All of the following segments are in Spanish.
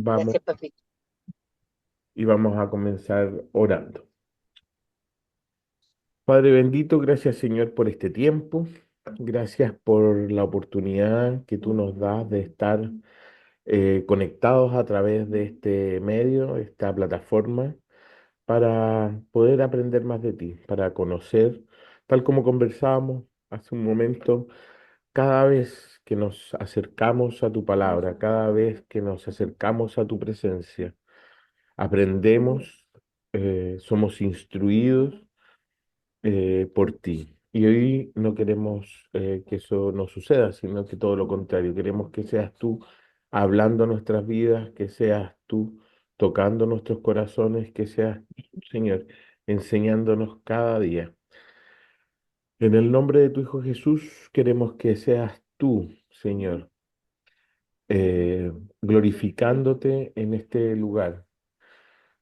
vamos Gracias, papito. y vamos a comenzar orando. Padre bendito, gracias Señor por este tiempo. Gracias por la oportunidad que tú nos das de estar conectados a través de este medio, esta plataforma, para poder aprender más de ti, para conocer, tal como conversábamos hace un momento, cada vez que nos acercamos a tu palabra, cada vez que nos acercamos a tu presencia, aprendemos, somos instruidos por ti. Y hoy no queremos que eso no suceda, sino que todo lo contrario. Queremos que seas tú hablando nuestras vidas, que seas tú tocando nuestros corazones, que seas tú, Señor, enseñándonos cada día. En el nombre de tu Hijo Jesús, queremos que seas tú, Señor, glorificándote en este lugar,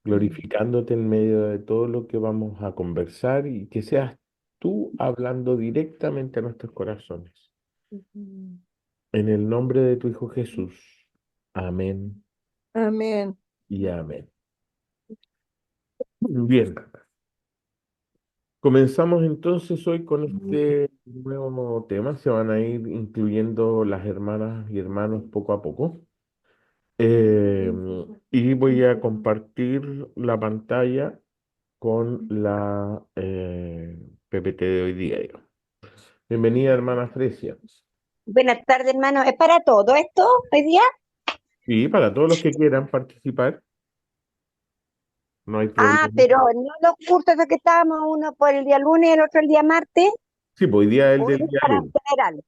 glorificándote en medio de todo lo que vamos a conversar y que seas tú hablando directamente a nuestros corazones. En el nombre de tu Hijo Jesús. Amén Amén. y amén. Bien, comenzamos entonces hoy con este nuevo tema. Se van a ir incluyendo las hermanas y hermanos poco a poco. Eh, y voy a compartir la pantalla con la PPT de hoy día. Bienvenida, hermana Fresia. Buenas tardes, hermano. ¿Es para todo esto hoy día? Y para todos los que quieran participar, no hay Ah, problema. pero no los cursos de que estábamos, uno por el día lunes y el otro el día martes, Sí, pues hoy día es el o del es día para lunes. general.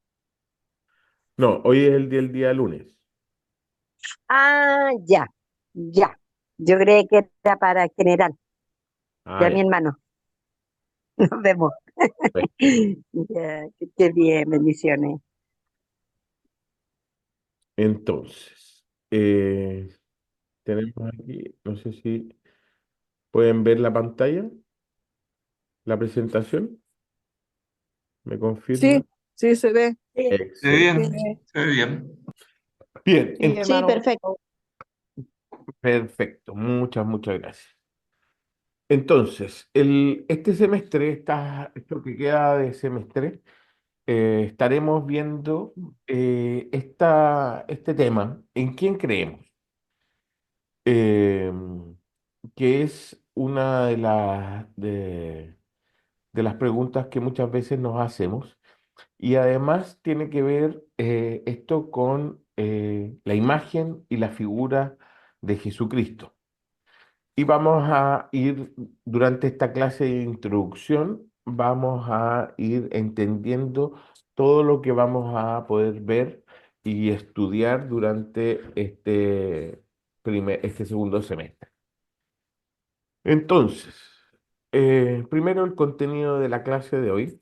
No, hoy es el del día lunes. Ah, ya, ya. Yo creí que era para general. Ah, Ya, ya. mi hermano. Nos vemos. Pues, Ya, que esté bien, bendiciones. entonces, tenemos aquí, no sé si pueden ver la pantalla, la presentación. ¿Me confirma? Sí, sí se ve. Sí, Se ve Excelente. bien, se ve bien. Bien, Sí, sí, hermano. perfecto. perfecto. Muchas gracias. Entonces, este semestre, esto que queda de semestre, estaremos viendo este tema, ¿en quién creemos? Eh, que es una de las preguntas que muchas veces nos hacemos y además tiene que ver esto con la imagen y la figura de Jesucristo. Y vamos a ir, durante esta clase de introducción, vamos a ir entendiendo todo lo que vamos a poder ver y estudiar durante este segundo semestre. Entonces, primero el contenido de la clase de hoy.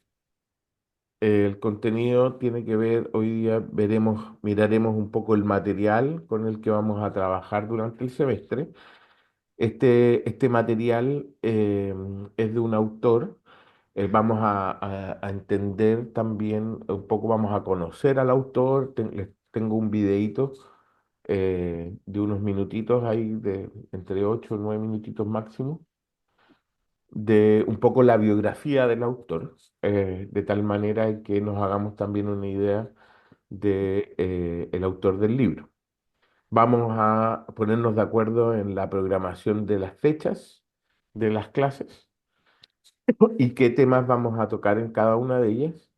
El contenido tiene que ver, hoy día miraremos un poco el material con el que vamos a trabajar durante el semestre. Este material es de un autor. Vamos a entender también un poco, vamos a conocer al autor. Les tengo un videíto de unos minutitos ahí, de entre 8 y 9 minutitos máximo, de un poco la biografía del autor, de tal manera que nos hagamos también una idea de el autor del libro. Vamos a ponernos de acuerdo en la programación de las fechas de las clases y qué temas vamos a tocar en cada una de ellas.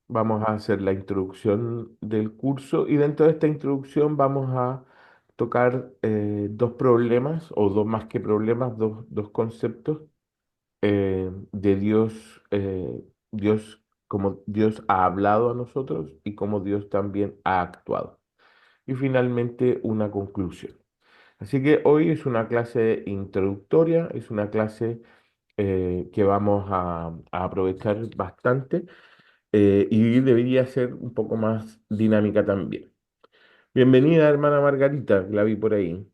Vamos a hacer la introducción del curso y dentro de esta introducción vamos a tocar dos problemas o dos más que problemas, dos conceptos de Dios, Dios, como Dios ha hablado a nosotros y cómo Dios también ha actuado. Y finalmente una conclusión. Así que hoy es una clase introductoria, es una clase que vamos a aprovechar bastante y debería ser un poco más dinámica también. Bienvenida, hermana Margarita, la vi por ahí.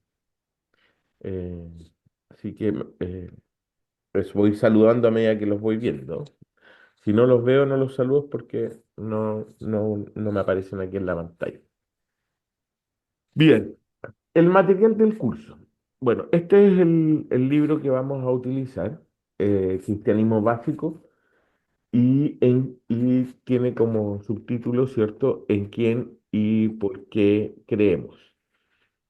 Eh, así que pues voy saludando a medida que los voy viendo. Si no los veo, no los saludo porque no me aparecen aquí en la pantalla. Bien, El material del curso. Bueno, este es el libro que vamos a utilizar, Cristianismo Básico, y tiene como subtítulo, ¿cierto?, En quién y por qué creemos.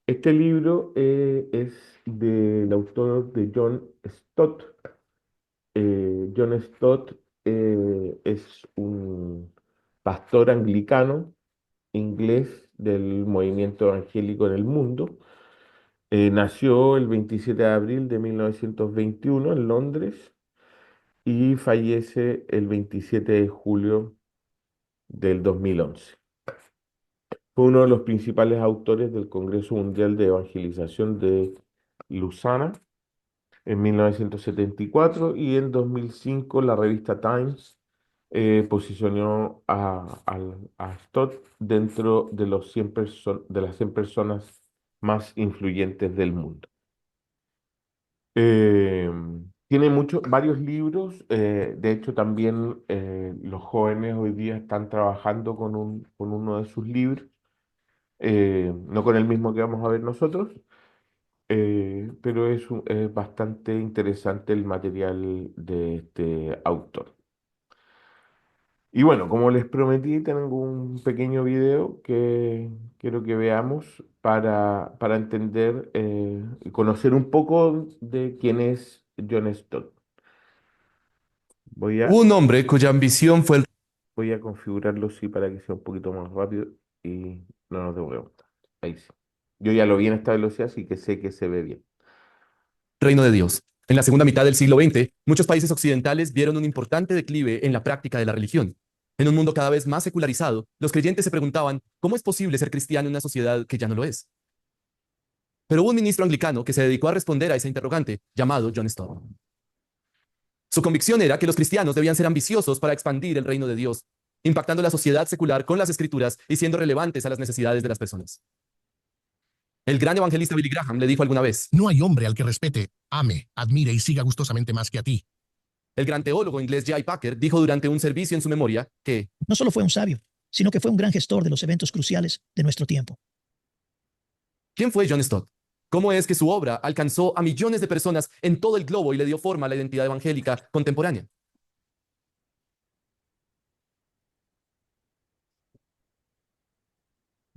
Este libro es del autor de John Stott. John Stott es un pastor anglicano inglés del movimiento evangélico en el mundo. Nació el 27 de abril de 1921 en Londres y fallece el 27 de julio del 2011. Fue uno de los principales autores del Congreso Mundial de Evangelización de Lausana en 1974 y en 2005 la revista Times posicionó a Stott dentro de de las 100 personas más influyentes del mundo. Eh, Tiene varios libros, de hecho también los jóvenes hoy día están trabajando con uno de sus libros, no con el mismo que vamos a ver nosotros, pero es bastante interesante el material de este autor. Y bueno, como les prometí, tengo un pequeño video que quiero que veamos para entender y conocer un poco de quién es John Stott. Voy a, Hubo un hombre cuya ambición fue el voy a configurarlo sí para que sea un poquito más rápido y no nos demoremos. Ahí sí. Yo ya lo vi en esta velocidad, así que sé que se ve bien. reino de Dios. En la segunda mitad del siglo XX, muchos países occidentales vieron un importante declive en la práctica de la religión. En un mundo cada vez más secularizado, los creyentes se preguntaban, ¿cómo es posible ser cristiano en una sociedad que ya no lo es? Pero hubo un ministro anglicano que se dedicó a responder a esa interrogante, llamado John Stott. Su convicción era que los cristianos debían ser ambiciosos para expandir el reino de Dios, impactando la sociedad secular con las escrituras y siendo relevantes a las necesidades de las personas. El gran evangelista Billy Graham le dijo alguna vez, No hay hombre al que respete, ame, admire y siga gustosamente más que a ti. el gran teólogo inglés J. Packer dijo durante un servicio en su memoria que No solo fue un sabio, sino que fue un gran gestor de los eventos cruciales de nuestro tiempo. ¿quién fue John Stott? ¿Cómo es que su obra alcanzó a millones de personas en todo el globo y le dio forma a la identidad evangélica contemporánea?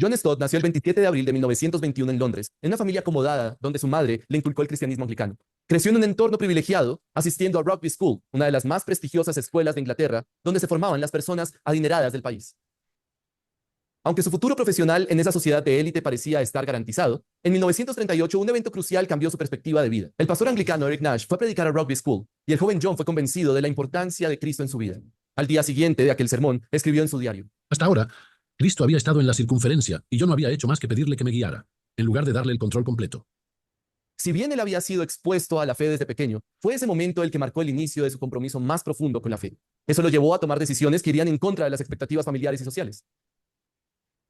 John Stott nació el 27 de abril de 1921 en Londres, en una familia acomodada donde su madre le inculcó el cristianismo anglicano. Creció en un entorno privilegiado, asistiendo a Rugby School, una de las más prestigiosas escuelas de Inglaterra, donde se formaban las personas adineradas del país. Aunque su futuro profesional en esa sociedad de élite parecía estar garantizado, en 1938 un evento crucial cambió su perspectiva de vida. El pastor anglicano Eric Nash fue a predicar a Rugby School y el joven John fue convencido de la importancia de Cristo en su vida. Al día siguiente de aquel sermón, escribió en su diario: Hasta ahora, Cristo había estado en la circunferencia y yo no había hecho más que pedirle que me guiara, en lugar de darle el control completo. Si bien él había sido expuesto a la fe desde pequeño, fue ese momento el que marcó el inicio de su compromiso más profundo con la fe. Eso lo llevó a tomar decisiones que irían en contra de las expectativas familiares y sociales.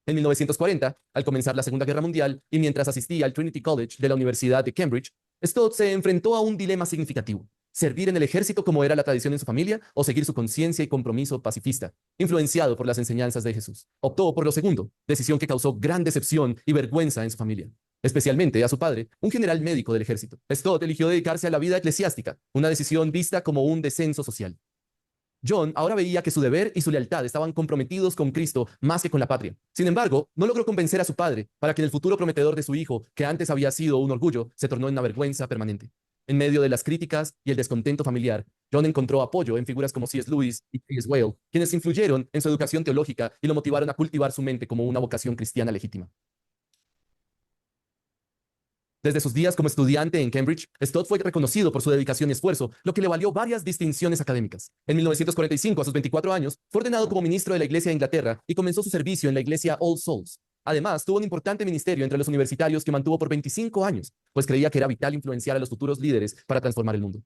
En 1940, al comenzar la Segunda Guerra Mundial y mientras asistía al Trinity College de la Universidad de Cambridge, Stott se enfrentó a un dilema significativo: servir en el ejército como era la tradición en su familia o seguir su conciencia y compromiso pacifista, influenciado por las enseñanzas de Jesús. Optó por lo segundo, decisión que causó gran decepción y vergüenza en su familia, especialmente a su padre, un general médico del ejército. Stott eligió dedicarse a la vida eclesiástica, una decisión vista como un descenso social. John ahora veía que su deber y su lealtad estaban comprometidos con Cristo más que con la patria. Sin embargo, no logró convencer a su padre para que el futuro prometedor de su hijo, que antes había sido un orgullo, se tornó en una vergüenza permanente. En medio de las críticas y el descontento familiar, John encontró apoyo en figuras como C.S. Lewis y T.S. Whale, quienes influyeron en su educación teológica y lo motivaron a cultivar su mente como una vocación cristiana legítima. Desde sus días como estudiante en Cambridge, Stott fue reconocido por su dedicación y esfuerzo, lo que le valió varias distinciones académicas. En 1945, a sus 24 años, fue ordenado como ministro de la Iglesia de Inglaterra y comenzó su servicio en la Iglesia All Souls. Además, tuvo un importante ministerio entre los universitarios que mantuvo por 25 años, pues creía que era vital influenciar a los futuros líderes para transformar el mundo.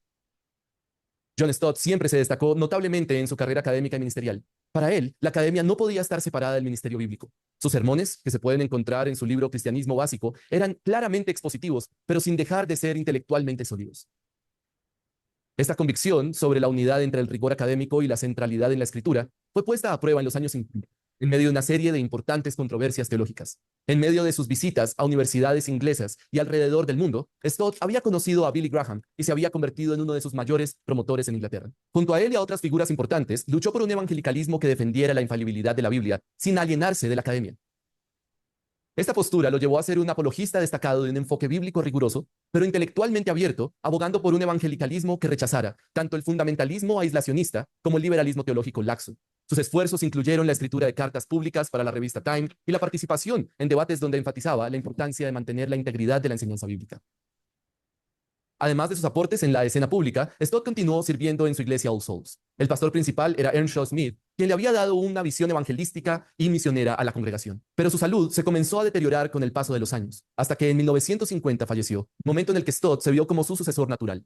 John Stott siempre se destacó notablemente en su carrera académica y ministerial. Para él, la academia no podía estar separada del ministerio bíblico. Sus sermones, que se pueden encontrar en su libro Cristianismo Básico, eran claramente expositivos, pero sin dejar de ser intelectualmente sólidos. Esta convicción sobre la unidad entre el rigor académico y la centralidad en la escritura fue puesta a prueba en los años 50. en medio de una serie de importantes controversias teológicas. En medio de sus visitas a universidades inglesas y alrededor del mundo, Stott había conocido a Billy Graham y se había convertido en uno de sus mayores promotores en Inglaterra. Junto a él y a otras figuras importantes, luchó por un evangelicalismo que defendiera la infalibilidad de la Biblia sin alienarse de la academia. Esta postura lo llevó a ser un apologista destacado de un enfoque bíblico riguroso, pero intelectualmente abierto, abogando por un evangelicalismo que rechazara tanto el fundamentalismo aislacionista como el liberalismo teológico laxo. Sus esfuerzos incluyeron la escritura de cartas públicas para la revista Time y la participación en debates donde enfatizaba la importancia de mantener la integridad de la enseñanza bíblica. Además de sus aportes en la escena pública, Stott continuó sirviendo en su iglesia All Souls. El pastor principal era Earnshaw Smith, quien le había dado una visión evangelística y misionera a la congregación. Pero su salud se comenzó a deteriorar con el paso de los años, hasta que en 1950 falleció, momento en el que Stott se vio como su sucesor natural.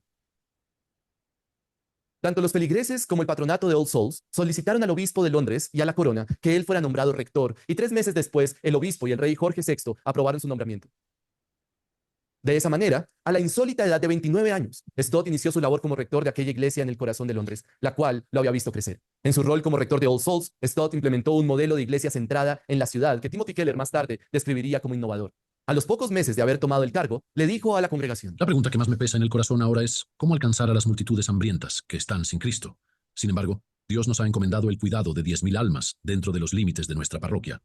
Tanto los feligreses como el patronato de All Souls solicitaron al obispo de Londres y a la corona que él fuera nombrado rector, y 3 meses después el obispo y el rey Jorge VI aprobaron su nombramiento. De esa manera, a la insólita edad de 29 años, Stott inició su labor como rector de aquella iglesia en el corazón de Londres, la cual lo había visto crecer. En su rol como rector de All Souls, Stott implementó un modelo de iglesia centrada en la ciudad que Timothy Keller más tarde describiría como innovador. A los pocos meses de haber tomado el cargo, le dijo a la congregación: La pregunta que más me pesa en el corazón ahora es cómo alcanzar a las multitudes hambrientas que están sin Cristo. Sin embargo, Dios nos ha encomendado el cuidado de 10.000 almas dentro de los límites de nuestra parroquia.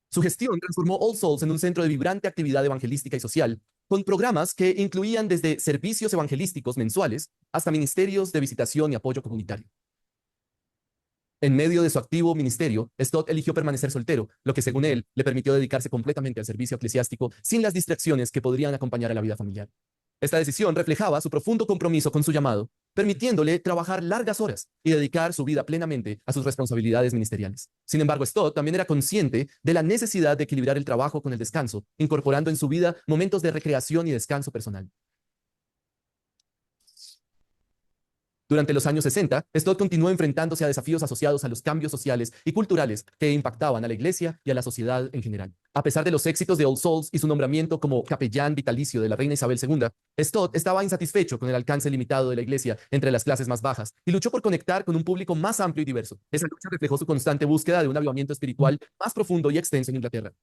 Su gestión transformó All Souls en un centro de vibrante actividad evangelística y social, con programas que incluían desde servicios evangelísticos mensuales hasta ministerios de visitación y apoyo comunitario. En medio de su activo ministerio, Stott eligió permanecer soltero, lo que según él le permitió dedicarse completamente al servicio eclesiástico sin las distracciones que podrían acompañar a la vida familiar. Esta decisión reflejaba su profundo compromiso con su llamado, permitiéndole trabajar largas horas y dedicar su vida plenamente a sus responsabilidades ministeriales. Sin embargo, Stott también era consciente de la necesidad de equilibrar el trabajo con el descanso, incorporando en su vida momentos de recreación y descanso personal. Durante los años 60, Stott continuó enfrentándose a desafíos asociados a los cambios sociales y culturales que impactaban a la iglesia y a la sociedad en general. A pesar de los éxitos de All Souls y su nombramiento como capellán vitalicio de la reina Isabel II, Stott estaba insatisfecho con el alcance limitado de la iglesia entre las clases más bajas y luchó por conectar con un público más amplio y diverso. Esa lucha reflejó su constante búsqueda de un avivamiento espiritual más profundo y extenso en Inglaterra.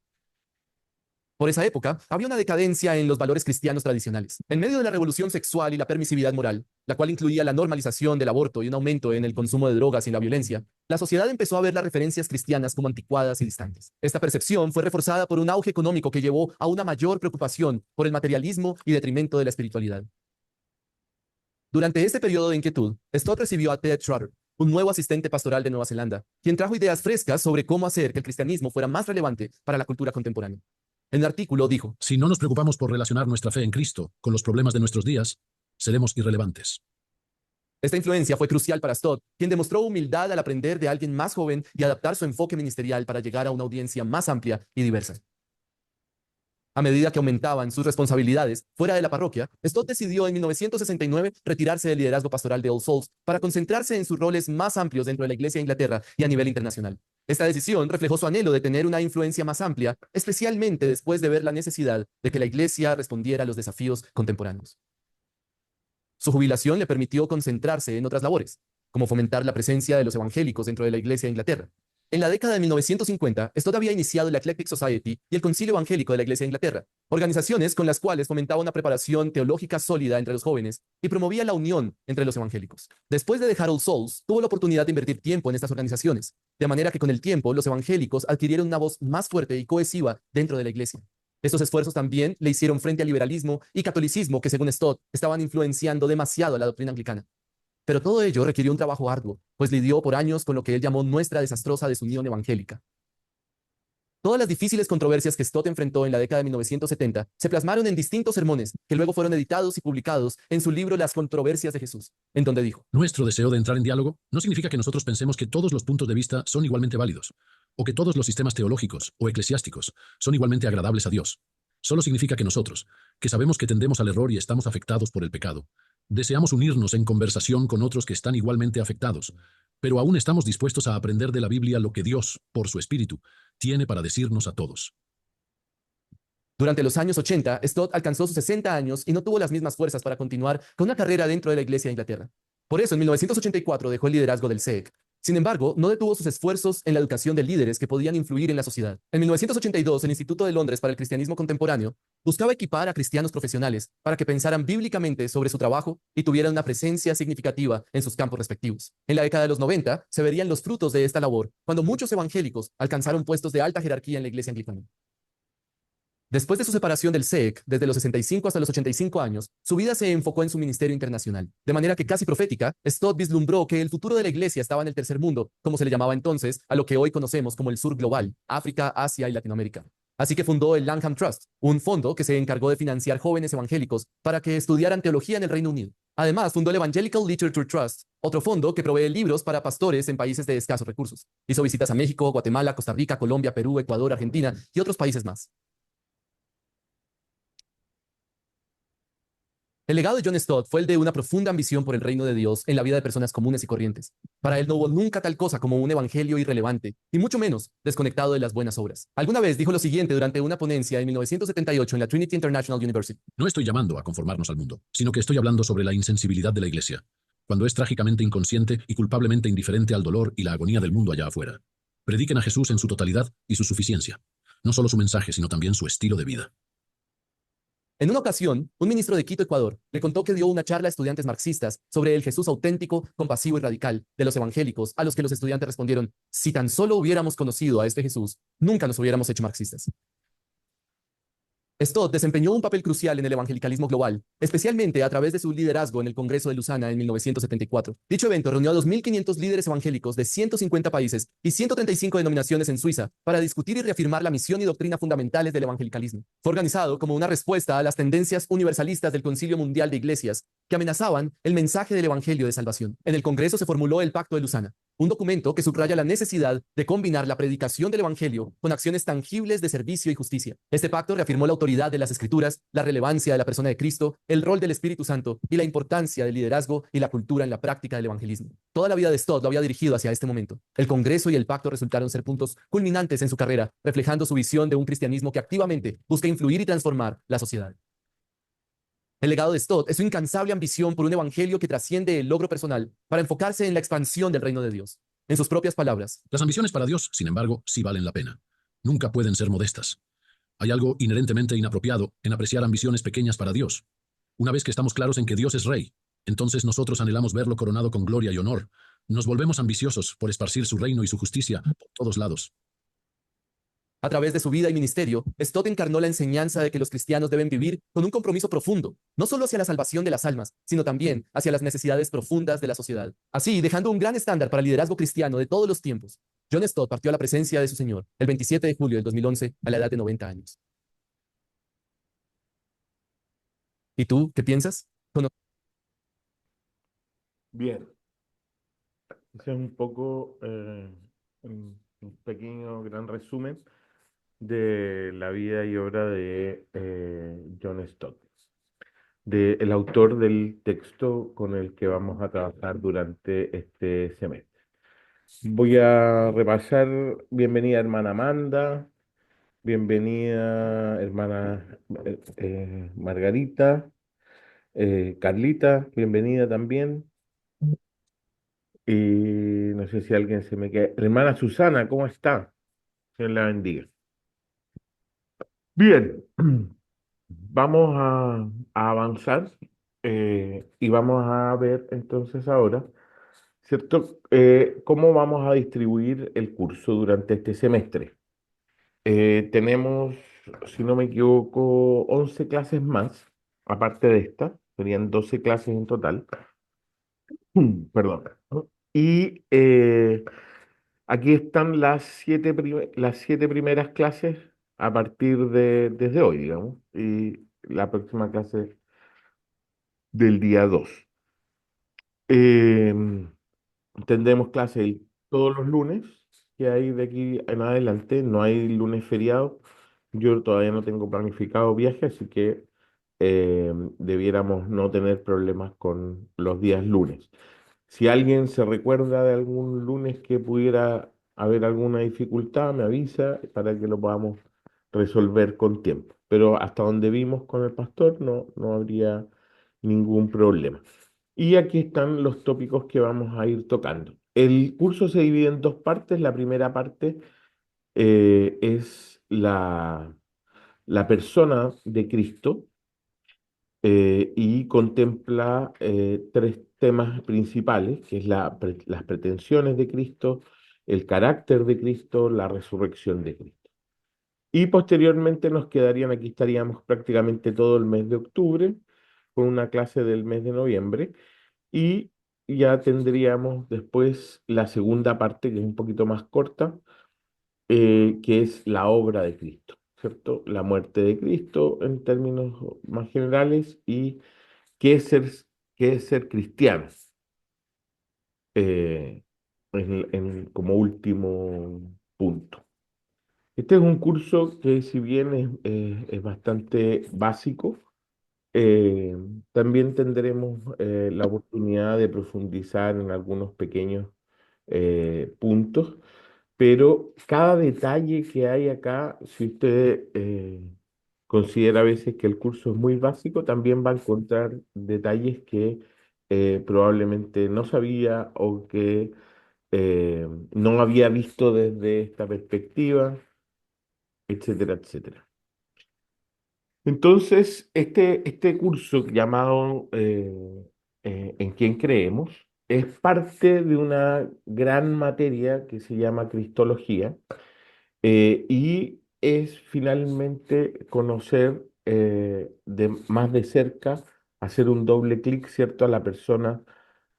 Por esa época, había una decadencia en los valores cristianos tradicionales. En medio de la revolución sexual y la permisividad moral, la cual incluía la normalización del aborto y un aumento en el consumo de drogas y la violencia, la sociedad empezó a ver las referencias cristianas como anticuadas y distantes. Esta percepción fue reforzada por un auge económico que llevó a una mayor preocupación por el materialismo y detrimento de la espiritualidad. Durante este periodo de inquietud, Stott recibió a Ted Schroeder, un nuevo asistente pastoral de Nueva Zelanda, quien trajo ideas frescas sobre cómo hacer que el cristianismo fuera más relevante para la cultura contemporánea. En el artículo dijo: Si no nos preocupamos por relacionar nuestra fe en Cristo con los problemas de nuestros días, seremos irrelevantes. Esta influencia fue crucial para Stott, quien demostró humildad al aprender de alguien más joven y adaptar su enfoque ministerial para llegar a una audiencia más amplia y diversa. A medida que aumentaban sus responsabilidades fuera de la parroquia, Stott decidió en 1969 retirarse del liderazgo pastoral de All Souls para concentrarse en sus roles más amplios dentro de la Iglesia de Inglaterra y a nivel internacional. Esta decisión reflejó su anhelo de tener una influencia más amplia, especialmente después de ver la necesidad de que la Iglesia respondiera a los desafíos contemporáneos. Su jubilación le permitió concentrarse en otras labores, como fomentar la presencia de los evangélicos dentro de la Iglesia de Inglaterra. En la década de 1950, Stott había iniciado la Eclectic Society y el Concilio Evangélico de la Iglesia de Inglaterra, organizaciones con las cuales fomentaba una preparación teológica sólida entre los jóvenes y promovía la unión entre los evangélicos. Después de dejar All Souls, tuvo la oportunidad de invertir tiempo en estas organizaciones, de manera que con el tiempo los evangélicos adquirieron una voz más fuerte y cohesiva dentro de la Iglesia. Estos esfuerzos también le hicieron frente al liberalismo y catolicismo que, según Stott, estaban influenciando demasiado a la doctrina anglicana. Pero todo ello requirió un trabajo arduo, pues lidió por años con lo que él llamó nuestra desastrosa desunión evangélica. Todas las difíciles controversias que Stott enfrentó en la década de 1970 se plasmaron en distintos sermones que luego fueron editados y publicados en su libro Las controversias de Jesús, en donde dijo: Nuestro deseo de entrar en diálogo no significa que nosotros pensemos que todos los puntos de vista son igualmente válidos, o que todos los sistemas teológicos o eclesiásticos son igualmente agradables a Dios. Solo significa que nosotros, que sabemos que tendemos al error y estamos afectados por el pecado, deseamos unirnos en conversación con otros que están igualmente afectados, pero aún estamos dispuestos a aprender de la Biblia lo que Dios, por su Espíritu, tiene para decirnos a todos. Durante los años 80, Stott alcanzó sus 60 años y no tuvo las mismas fuerzas para continuar con una carrera dentro de la Iglesia de Inglaterra. Por eso, en 1984 dejó el liderazgo del SEEC. Sin embargo, no detuvo sus esfuerzos en la educación de líderes que podían influir en la sociedad. En 1982, el Instituto de Londres para el Cristianismo Contemporáneo buscaba equipar a cristianos profesionales para que pensaran bíblicamente sobre su trabajo y tuvieran una presencia significativa en sus campos respectivos. En la década de los 90 se verían los frutos de esta labor, cuando muchos evangélicos alcanzaron puestos de alta jerarquía en la iglesia anglicana. Después de su separación del SEC, desde los 65 hasta los 85 años, su vida se enfocó en su ministerio internacional. De manera que casi profética, Stott vislumbró que el futuro de la iglesia estaba en el tercer mundo, como se le llamaba entonces a lo que hoy conocemos como el sur global, África, Asia y Latinoamérica. Así que fundó el Langham Trust, un fondo que se encargó de financiar jóvenes evangélicos para que estudiaran teología en el Reino Unido. Además, fundó el Evangelical Literature Trust, otro fondo que provee libros para pastores en países de escasos recursos. Hizo visitas a México, Guatemala, Costa Rica, Colombia, Perú, Ecuador, Argentina y otros países más. El legado de John Stott fue el de una profunda ambición por el reino de Dios en la vida de personas comunes y corrientes. Para él no hubo nunca tal cosa como un evangelio irrelevante, y mucho menos desconectado de las buenas obras. Alguna vez dijo lo siguiente durante una ponencia en 1978 en la Trinity International University. No estoy llamando a conformarnos al mundo, sino que estoy hablando sobre la insensibilidad de la Iglesia, cuando es trágicamente inconsciente y culpablemente indiferente al dolor y la agonía del mundo allá afuera. Prediquen a Jesús en su totalidad y su suficiencia, no solo su mensaje, sino también su estilo de vida. En una ocasión, un ministro de Quito, Ecuador, le contó que dio una charla a estudiantes marxistas sobre el Jesús auténtico, compasivo y radical de los evangélicos, a los que los estudiantes respondieron: si tan solo hubiéramos conocido a este Jesús, nunca nos hubiéramos hecho marxistas. Stott desempeñó un papel crucial en el evangelicalismo global, especialmente a través de su liderazgo en el Congreso de Lausana en 1974. Dicho evento reunió a 2.500 líderes evangélicos de 150 países y 135 denominaciones en Suiza para discutir y reafirmar la misión y doctrina fundamentales del evangelicalismo. Fue organizado como una respuesta a las tendencias universalistas del Concilio Mundial de Iglesias que amenazaban el mensaje del evangelio de salvación. En el Congreso se formuló el Pacto de Lausana, un documento que subraya la necesidad de combinar la predicación del evangelio con acciones tangibles de servicio y justicia. Este pacto reafirmó la autoridad de las Escrituras, la relevancia de la persona de Cristo, el rol del Espíritu Santo y la importancia del liderazgo y la cultura en la práctica del evangelismo. Toda la vida de Stott lo había dirigido hacia este momento. El Congreso y el pacto resultaron ser puntos culminantes en su carrera, reflejando su visión de un cristianismo que activamente busca influir y transformar la sociedad. El legado de Stott es su incansable ambición por un evangelio que trasciende el logro personal para enfocarse en la expansión del reino de Dios. En sus propias palabras, Las ambiciones para Dios, sin embargo, sí valen la pena. Nunca pueden ser modestas. Hay algo inherentemente inapropiado en apreciar ambiciones pequeñas para Dios. Una vez que estamos claros en que Dios es Rey, entonces nosotros anhelamos verlo coronado con gloria y honor. Nos volvemos ambiciosos por esparcir su reino y su justicia por todos lados. a través de su vida y ministerio, Stott encarnó la enseñanza de que los cristianos deben vivir con un compromiso profundo, no solo hacia la salvación de las almas, sino también hacia las necesidades profundas de la sociedad. Así, dejando un gran estándar para el liderazgo cristiano de todos los tiempos, John Stott partió a la presencia de su Señor el 27 de julio del 2011 a la edad de 90 años. ¿Y tú qué piensas? Bien, ese es un poco un pequeño gran resumen de la vida y obra de John Stott, el autor del texto con el que vamos a trabajar durante este semestre. Voy a repasar. Bienvenida hermana Amanda, bienvenida hermana Margarita, Carlita, bienvenida también. Y no sé si alguien se me queda. Hermana Susana, ¿cómo está? Dios la bendiga. Bien, vamos a avanzar y vamos a ver entonces ahora, ¿cierto? ¿Cómo vamos a distribuir el curso durante este semestre? Tenemos, si no me equivoco, 11 clases más, aparte de esta, serían 12 clases en total. Perdón. Y aquí están las 7 primeras clases a partir desde hoy, digamos, y la próxima clase del día 2. Tendremos clase todos los lunes, que hay de aquí en adelante, no hay lunes feriado. Yo todavía no tengo planificado viaje, así que debiéramos no tener problemas con los días lunes. Si alguien se recuerda de algún lunes que pudiera haber alguna dificultad, me avisa para que lo podamos resolver con tiempo. Pero hasta donde vimos con el pastor, no habría ningún problema. Y aquí están los tópicos que vamos a ir tocando. El curso se divide en dos partes. La primera parte es la persona de Cristo y contempla tres temas principales, que es las pretensiones de Cristo, el carácter de Cristo, la resurrección de Cristo. Y posteriormente nos quedarían, aquí estaríamos prácticamente todo el mes de octubre, con una clase del mes de noviembre, y ya tendríamos después la segunda parte, que es un poquito más corta, que es la obra de Cristo, ¿cierto? La muerte de Cristo en términos más generales y qué es ser, qué es ser cristiano, eh, como último punto. Este es un curso que si bien es bastante básico, eh, también tendremos la oportunidad de profundizar en algunos pequeños puntos, pero cada detalle que hay acá, si usted considera a veces que el curso es muy básico, también va a encontrar detalles que probablemente no sabía o que no había visto desde esta perspectiva, etcétera, etcétera. Entonces, este curso llamado ¿En quién creemos? Es parte de una gran materia que se llama Cristología y es finalmente conocer más de cerca, hacer un doble clic, ¿cierto?, a la persona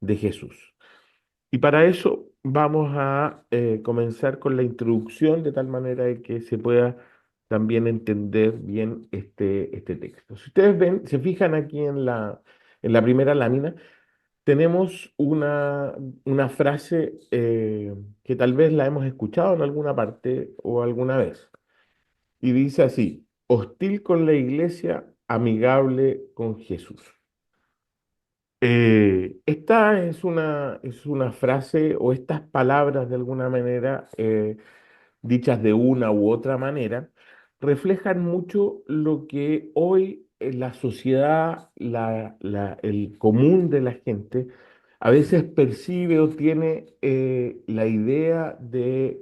de Jesús. Y para eso vamos a comenzar con la introducción de tal manera de que se pueda también entender bien este texto. Si ustedes ven, se fijan aquí en la primera lámina, tenemos una frase que tal vez la hemos escuchado en alguna parte o alguna vez. Y dice así, hostil con la iglesia, amigable con Jesús. Esta es una frase o estas palabras de alguna manera, dichas de una u otra manera, reflejan mucho lo que hoy la sociedad, el común de la gente, a veces percibe o tiene la idea de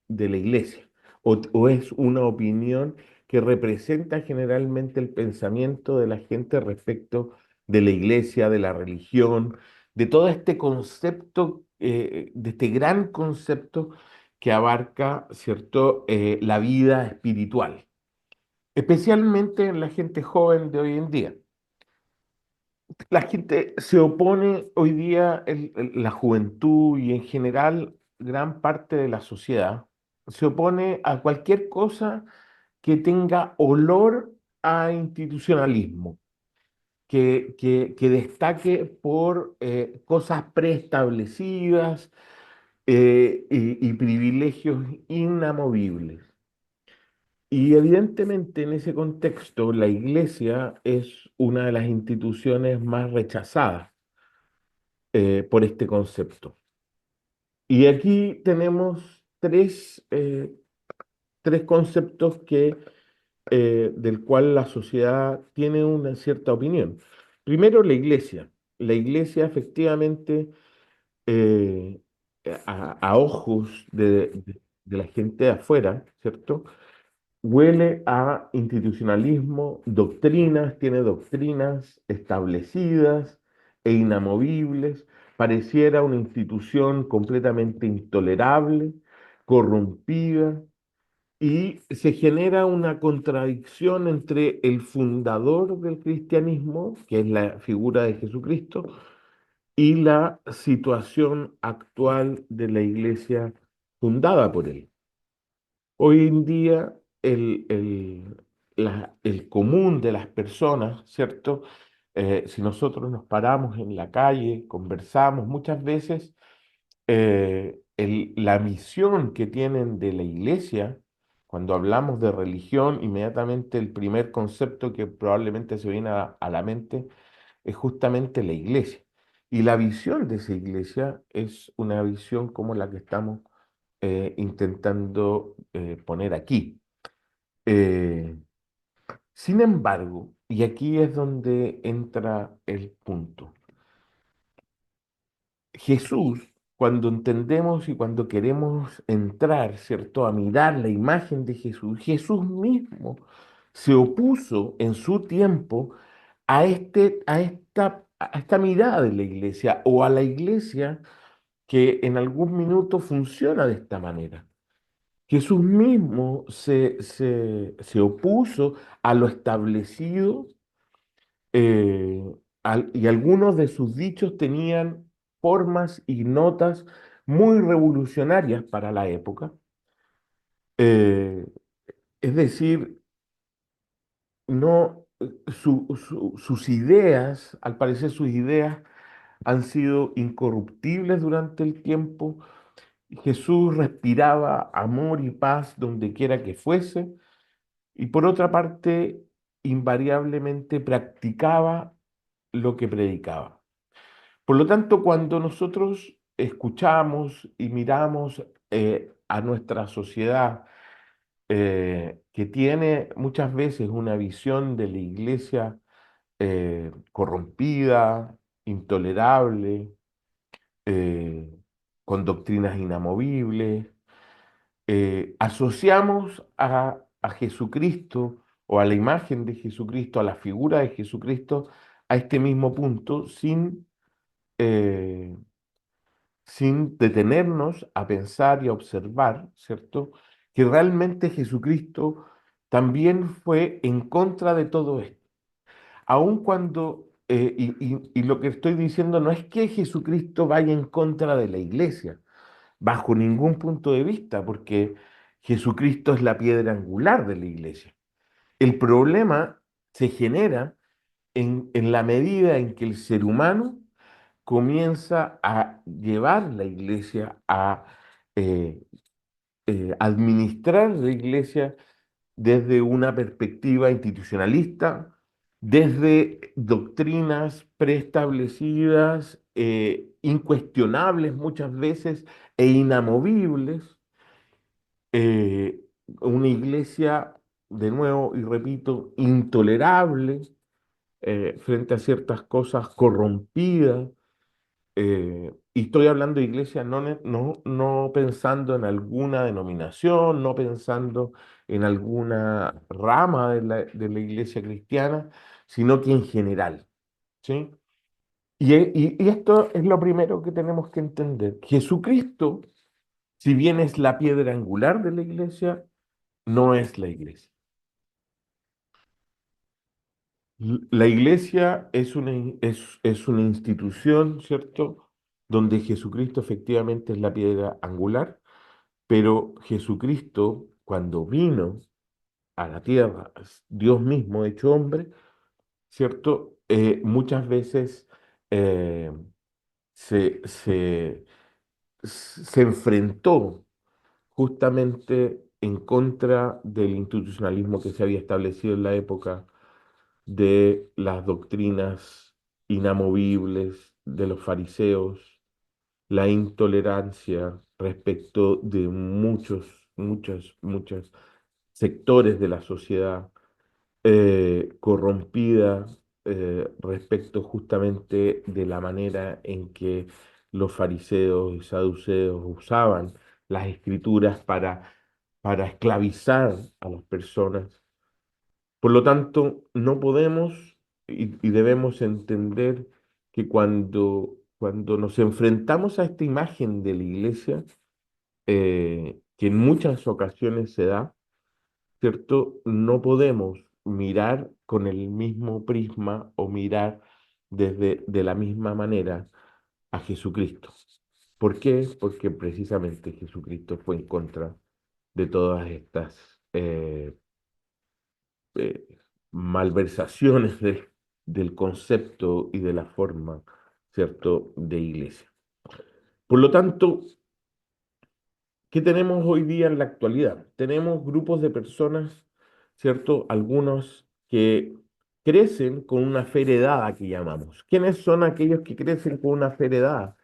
la iglesia, o es una opinión que representa generalmente el pensamiento de la gente respecto de la iglesia, de la religión, de todo este concepto, de este gran concepto que abarca, ¿cierto?, la vida espiritual, especialmente en la gente joven de hoy en día. La gente se opone hoy día, la juventud y en general gran parte de la sociedad, se opone a cualquier cosa que tenga olor a institucionalismo, que destaque por cosas preestablecidas y privilegios inamovibles. Y evidentemente en ese contexto la iglesia es una de las instituciones más rechazadas por este concepto. Y aquí tenemos tres conceptos del cual la sociedad tiene una cierta opinión. Primero, la iglesia. La iglesia efectivamente, eh, a ojos de la gente de afuera, ¿cierto? Huele a institucionalismo, doctrinas, tiene doctrinas establecidas e inamovibles, pareciera una institución completamente intolerable, corrompida, y se genera una contradicción entre el fundador del cristianismo, que es la figura de Jesucristo, y la situación actual de la iglesia fundada por él. Hoy en día, el común de las personas, ¿cierto? Si nosotros nos paramos en la calle, conversamos, muchas veces la misión que tienen de la iglesia, cuando hablamos de religión, inmediatamente el primer concepto que probablemente se viene a la mente es justamente la iglesia. Y la visión de esa iglesia es una visión como la que estamos intentando poner aquí. Eh, Sin embargo, y aquí es donde entra el punto, Jesús cuando entendemos y cuando queremos entrar, ¿cierto?, a mirar la imagen de Jesús, Jesús mismo se opuso en su tiempo a esta mirada de la iglesia o a la iglesia que en algún minuto funciona de esta manera. Jesús mismo se opuso a lo establecido, eh, y algunos de sus dichos tenían formas y notas muy revolucionarias para la época. Eh, es decir, no, sus ideas, al parecer sus ideas han sido incorruptibles durante el tiempo. Jesús respiraba amor y paz donde quiera que fuese, y por otra parte, invariablemente practicaba lo que predicaba. Por lo tanto, cuando nosotros escuchamos y miramos a nuestra sociedad, que tiene muchas veces una visión de la iglesia corrompida, intolerable, eh, con doctrinas inamovibles, asociamos a Jesucristo o a la imagen de Jesucristo, a la figura de Jesucristo, a este mismo punto eh, sin detenernos a pensar y a observar, ¿cierto? Que realmente Jesucristo también fue en contra de todo esto. Aun cuando, y lo que estoy diciendo no es que Jesucristo vaya en contra de la iglesia, bajo ningún punto de vista, porque Jesucristo es la piedra angular de la iglesia. El problema se genera en la medida en que el ser humano comienza a llevar la iglesia a eh, administrar la iglesia desde una perspectiva institucionalista, desde doctrinas preestablecidas, incuestionables muchas veces e inamovibles. eh, una iglesia, de nuevo y repito, intolerable frente a ciertas cosas, corrompida. Y estoy hablando de iglesia no pensando en alguna denominación, no pensando en alguna rama de la iglesia cristiana, sino que en general, ¿sí? Y esto es lo primero que tenemos que entender. Jesucristo, si bien es la piedra angular de la iglesia, no es la iglesia. La iglesia es una institución, ¿cierto? Donde Jesucristo efectivamente es la piedra angular, pero Jesucristo, cuando vino a la tierra, Dios mismo hecho hombre, ¿cierto? Muchas veces eh, se, se, se enfrentó justamente en contra del institucionalismo que se había establecido en la época, de las doctrinas inamovibles de los fariseos, la intolerancia respecto de muchos sectores de la sociedad, corrompida respecto justamente de la manera en que los fariseos y saduceos usaban las escrituras para esclavizar a las personas. Por lo tanto, no podemos y debemos entender que cuando nos enfrentamos a esta imagen de la iglesia, que en muchas ocasiones se da, ¿cierto? No podemos mirar con el mismo prisma o mirar de la misma manera a Jesucristo. ¿Por qué? Porque precisamente Jesucristo fue en contra de todas estas eh, malversaciones del concepto y de la forma, ¿cierto?, de iglesia. Por lo tanto, ¿qué tenemos hoy día en la actualidad? Tenemos grupos de personas, ¿cierto? Algunos que crecen con una fe heredada que llamamos. ¿Quiénes son aquellos que crecen con una fe heredada?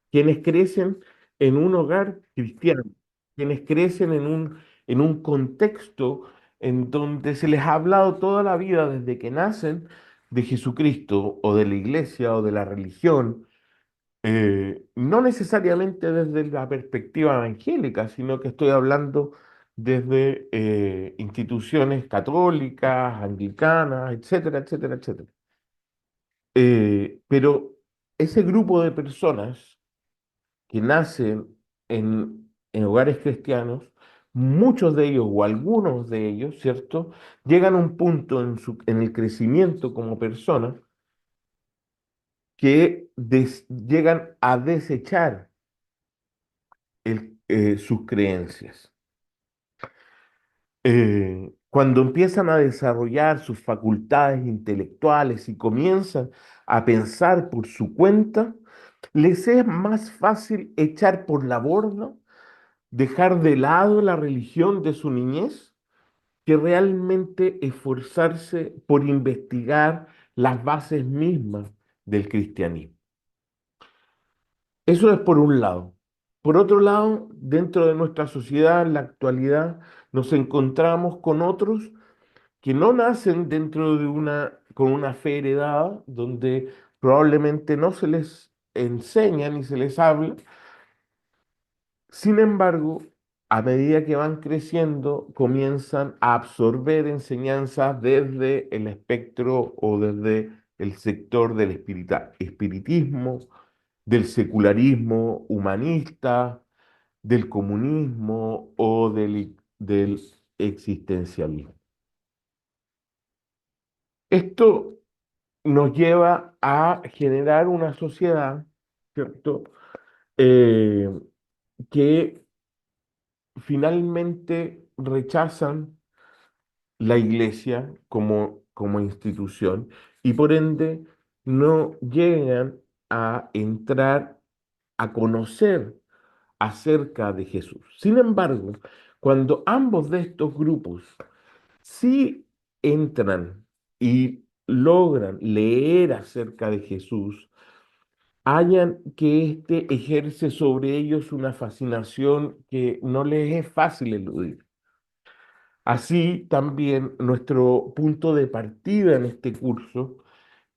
Quienes crecen en un hogar cristiano, quienes crecen en un contexto en donde se les ha hablado toda la vida desde que nacen de Jesucristo o de la iglesia o de la religión, No necesariamente desde la perspectiva evangélica, sino que estoy hablando desde instituciones católicas, anglicanas, etcétera, etcétera, etcétera. Pero ese grupo de personas que nacen en hogares cristianos, muchos de ellos o algunos de ellos, ¿cierto? Llegan a un punto en el crecimiento como personas que llegan a desechar sus creencias. Cuando empiezan a desarrollar sus facultades intelectuales y comienzan a pensar por su cuenta, les es más fácil echar por la borda, dejar de lado la religión de su niñez, que realmente esforzarse por investigar las bases mismas del cristianismo. Eso es por un lado. Por otro lado, dentro de nuestra sociedad, en la actualidad, nos encontramos con otros que no nacen dentro de con una fe heredada, donde probablemente no se les enseña ni se les habla. Sin embargo, a medida que van creciendo, comienzan a absorber enseñanzas desde el espectro o desde el sector del espiritismo, del secularismo humanista, del comunismo o del existencialismo. Esto nos lleva a generar una sociedad, ¿cierto? Eh, que finalmente rechazan la iglesia como institución y por ende no llegan a entrar a conocer acerca de Jesús. Sin embargo, cuando ambos de estos grupos sí entran y logran leer acerca de Jesús, hallan que éste ejerce sobre ellos una fascinación que no les es fácil eludir. Así también nuestro punto de partida en este curso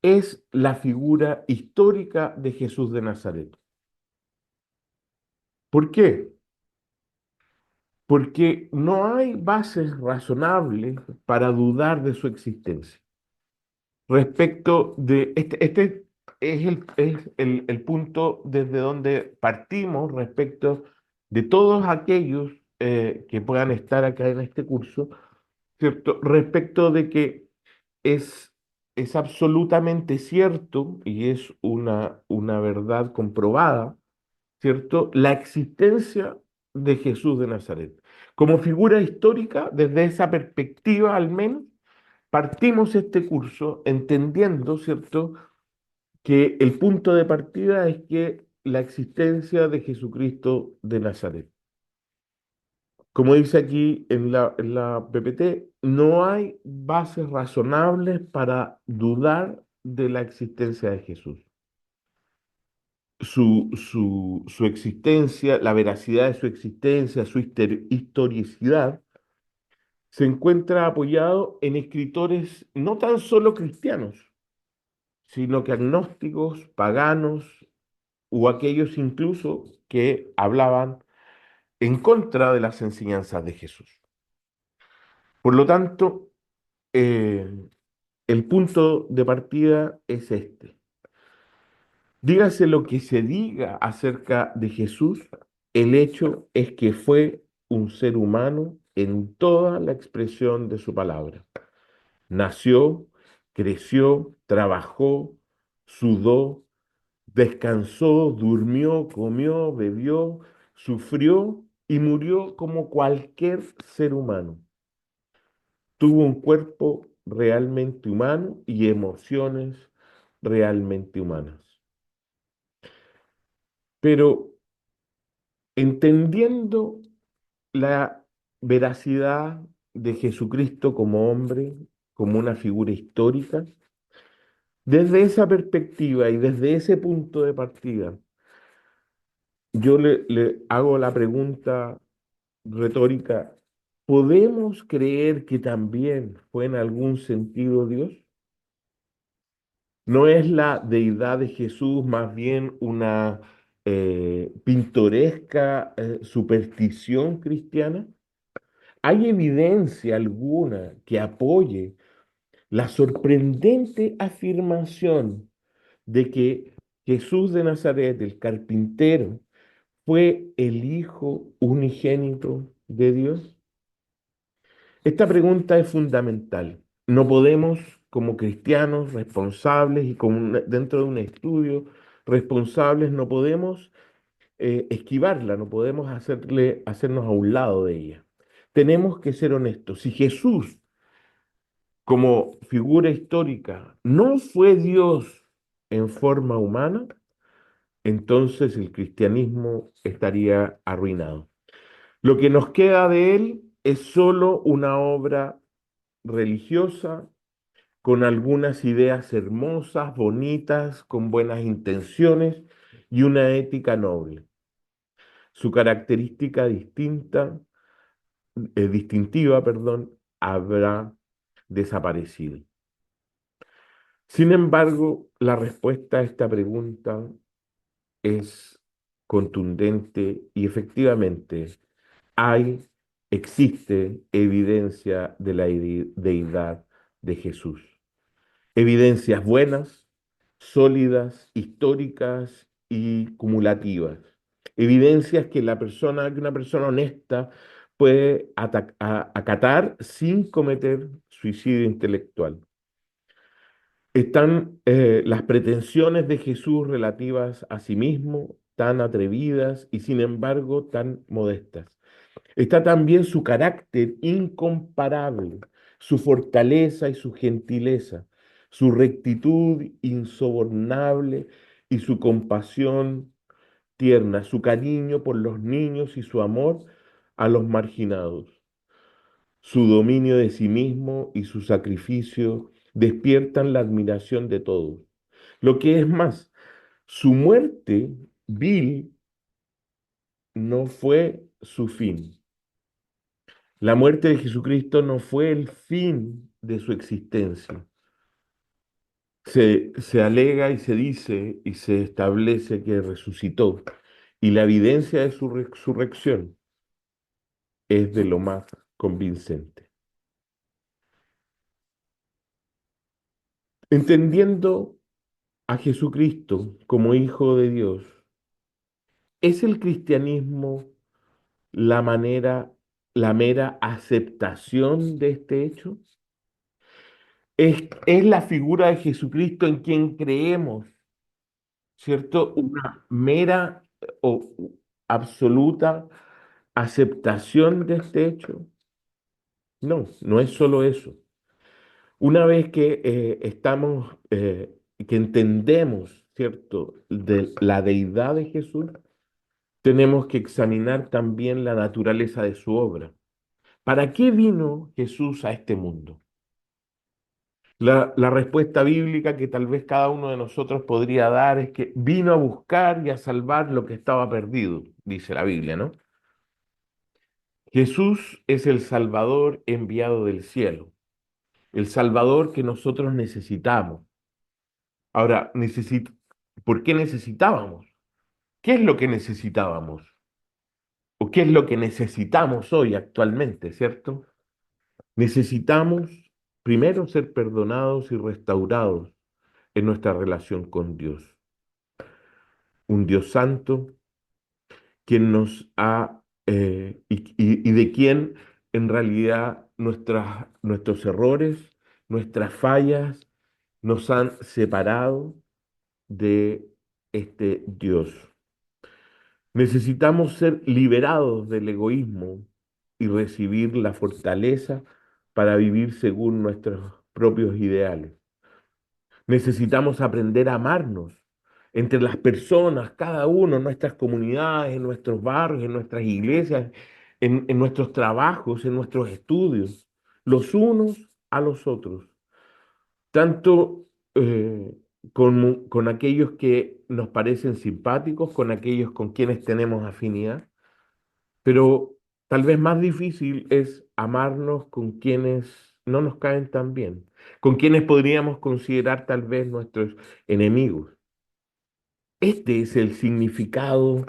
es la figura histórica de Jesús de Nazaret. ¿Por qué? Porque no hay bases razonables para dudar de su existencia. Respecto de este es el punto desde donde partimos respecto de todos aquellos que puedan estar acá en este curso, ¿cierto? Respecto de que es, es absolutamente cierto y es una verdad comprobada, ¿cierto? La existencia de Jesús de Nazaret. Como figura histórica, desde esa perspectiva al menos, partimos este curso entendiendo, ¿cierto?, que el punto de partida es que la existencia de Jesucristo de Nazaret. Como dice aquí en la PPT, no hay bases razonables para dudar de la existencia de Jesús. Su existencia, la veracidad de su existencia, su historicidad, se encuentra apoyado en escritores no tan solo cristianos, sino que agnósticos, paganos o aquellos incluso que hablaban en contra de las enseñanzas de Jesús. Por lo tanto, eh, el punto de partida es este. Dígase lo que se diga acerca de Jesús, el hecho es que fue un ser humano en toda la expresión de su palabra. Nació, creció, trabajó, sudó, descansó, durmió, comió, bebió, sufrió y murió como cualquier ser humano. Tuvo un cuerpo realmente humano y emociones realmente humanas. Pero entendiendo la veracidad de Jesucristo como hombre, como una figura histórica, desde esa perspectiva y desde ese punto de partida, yo le hago la pregunta retórica: ¿podemos creer que también fue en algún sentido Dios? ¿No es la deidad de Jesús más bien una pintoresca superstición cristiana? ¿Hay evidencia alguna que apoye la sorprendente afirmación de que Jesús de Nazaret, el carpintero, fue el Hijo unigénito de Dios? Esta pregunta es fundamental. No podemos, como cristianos responsables y dentro de un estudio responsables, no podemos esquivarla, no podemos hacernos a un lado de ella. Tenemos que ser honestos. Si Jesús, como figura histórica, no fue Dios en forma humana, entonces el cristianismo estaría arruinado. Lo que nos queda de él es solo una obra religiosa con algunas ideas hermosas, bonitas, con buenas intenciones y una ética noble. Su característica distintiva, perdón, habrá desaparecido. Sin embargo, la respuesta a esta pregunta es contundente y efectivamente hay, existe evidencia de la deidad de Jesús. Evidencias buenas, sólidas, históricas y cumulativas. Evidencias que que una persona honesta puede acatar sin cometer suicidio intelectual. Están las pretensiones de Jesús relativas a sí mismo, tan atrevidas y sin embargo tan modestas. Está también su carácter incomparable, su fortaleza y su gentileza, su rectitud insobornable y su compasión tierna, su cariño por los niños y su amor a los marginados. Su dominio de sí mismo y su sacrificio despiertan la admiración de todos. Lo que es más, su muerte vil no fue su fin. La muerte de Jesucristo no fue el fin de su existencia. Se alega y se dice y se establece que resucitó. Y la evidencia de su resurrección es de lo más convincente. Entendiendo a Jesucristo como Hijo de Dios, ¿es el cristianismo la manera, la mera aceptación de este hecho? Es la figura de Jesucristo en quien creemos, ¿cierto? Una mera o absoluta aceptación de este hecho. No, no es solo eso. Una vez que que entendemos, ¿cierto?, de la deidad de Jesús, tenemos que examinar también la naturaleza de su obra. ¿Para qué vino Jesús a este mundo? La respuesta bíblica que tal vez cada uno de nosotros podría dar es que vino a buscar y a salvar lo que estaba perdido, dice la Biblia, ¿no? Jesús es el Salvador enviado del cielo, el Salvador que nosotros necesitamos. Ahora, ¿por qué necesitábamos? ¿Qué es lo que necesitábamos? ¿O qué es lo que necesitamos hoy actualmente, cierto? Necesitamos primero ser perdonados y restaurados en nuestra relación con Dios. Un Dios santo, quien nos ha, y de quien en realidad nuestros errores, nuestras fallas nos han separado de este Dios. Necesitamos ser liberados del egoísmo y recibir la fortaleza para vivir según nuestros propios ideales. Necesitamos aprender a amarnos entre las personas, cada uno, en nuestras comunidades, en nuestros barrios, en nuestras iglesias, en nuestros trabajos, en nuestros estudios, los unos a los otros, tanto con aquellos que nos parecen simpáticos, con aquellos con quienes tenemos afinidad, pero tal vez más difícil es amarnos con quienes no nos caen tan bien, con quienes podríamos considerar tal vez nuestros enemigos. Este es el significado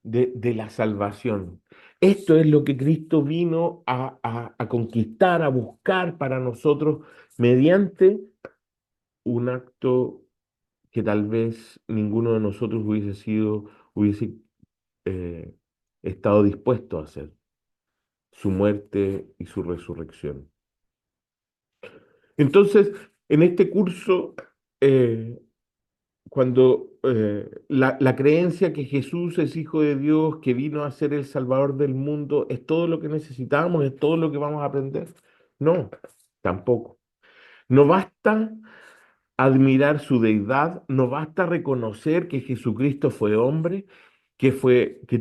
de la salvación. Esto es lo que Cristo vino a conquistar, a buscar para nosotros mediante un acto que tal vez ninguno de nosotros hubiese eh, estado dispuesto a hacer, su muerte y su resurrección. Entonces, en este curso, eh, cuando la creencia que Jesús es Hijo de Dios, que vino a ser el Salvador del mundo, es todo lo que necesitamos, es todo lo que vamos a aprender. No, tampoco. No basta admirar su deidad, no basta reconocer que Jesucristo fue hombre, que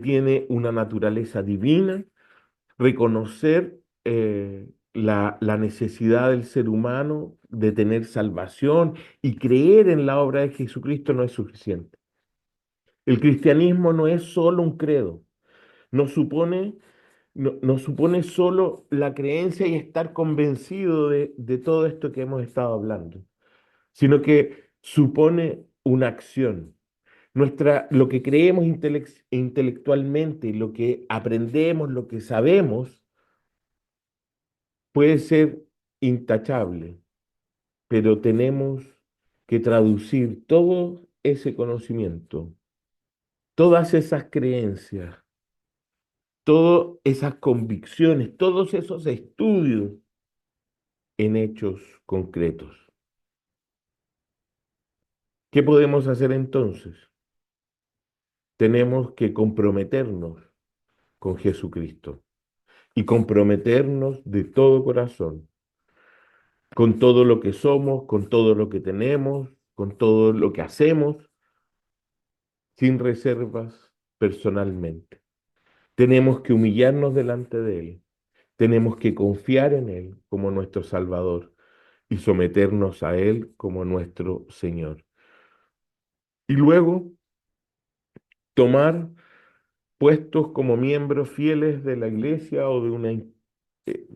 tiene una naturaleza divina, reconocer la necesidad del ser humano de tener salvación y creer en la obra de Jesucristo no es suficiente. El cristianismo no es solo un credo, no supone, no supone solo la creencia y estar convencido de todo esto que hemos estado hablando, sino que supone una acción. Lo que creemos intelectualmente, lo que aprendemos, lo que sabemos, puede ser intachable, pero tenemos que traducir todo ese conocimiento, todas esas creencias, todas esas convicciones, todos esos estudios en hechos concretos. ¿Qué podemos hacer entonces? Tenemos que comprometernos con Jesucristo y comprometernos de todo corazón, con todo lo que somos, con todo lo que tenemos, con todo lo que hacemos, sin reservas personalmente. Tenemos que humillarnos delante de Él, tenemos que confiar en Él como nuestro Salvador y someternos a Él como nuestro Señor. Y luego tomar puestos como miembros fieles de la iglesia o de una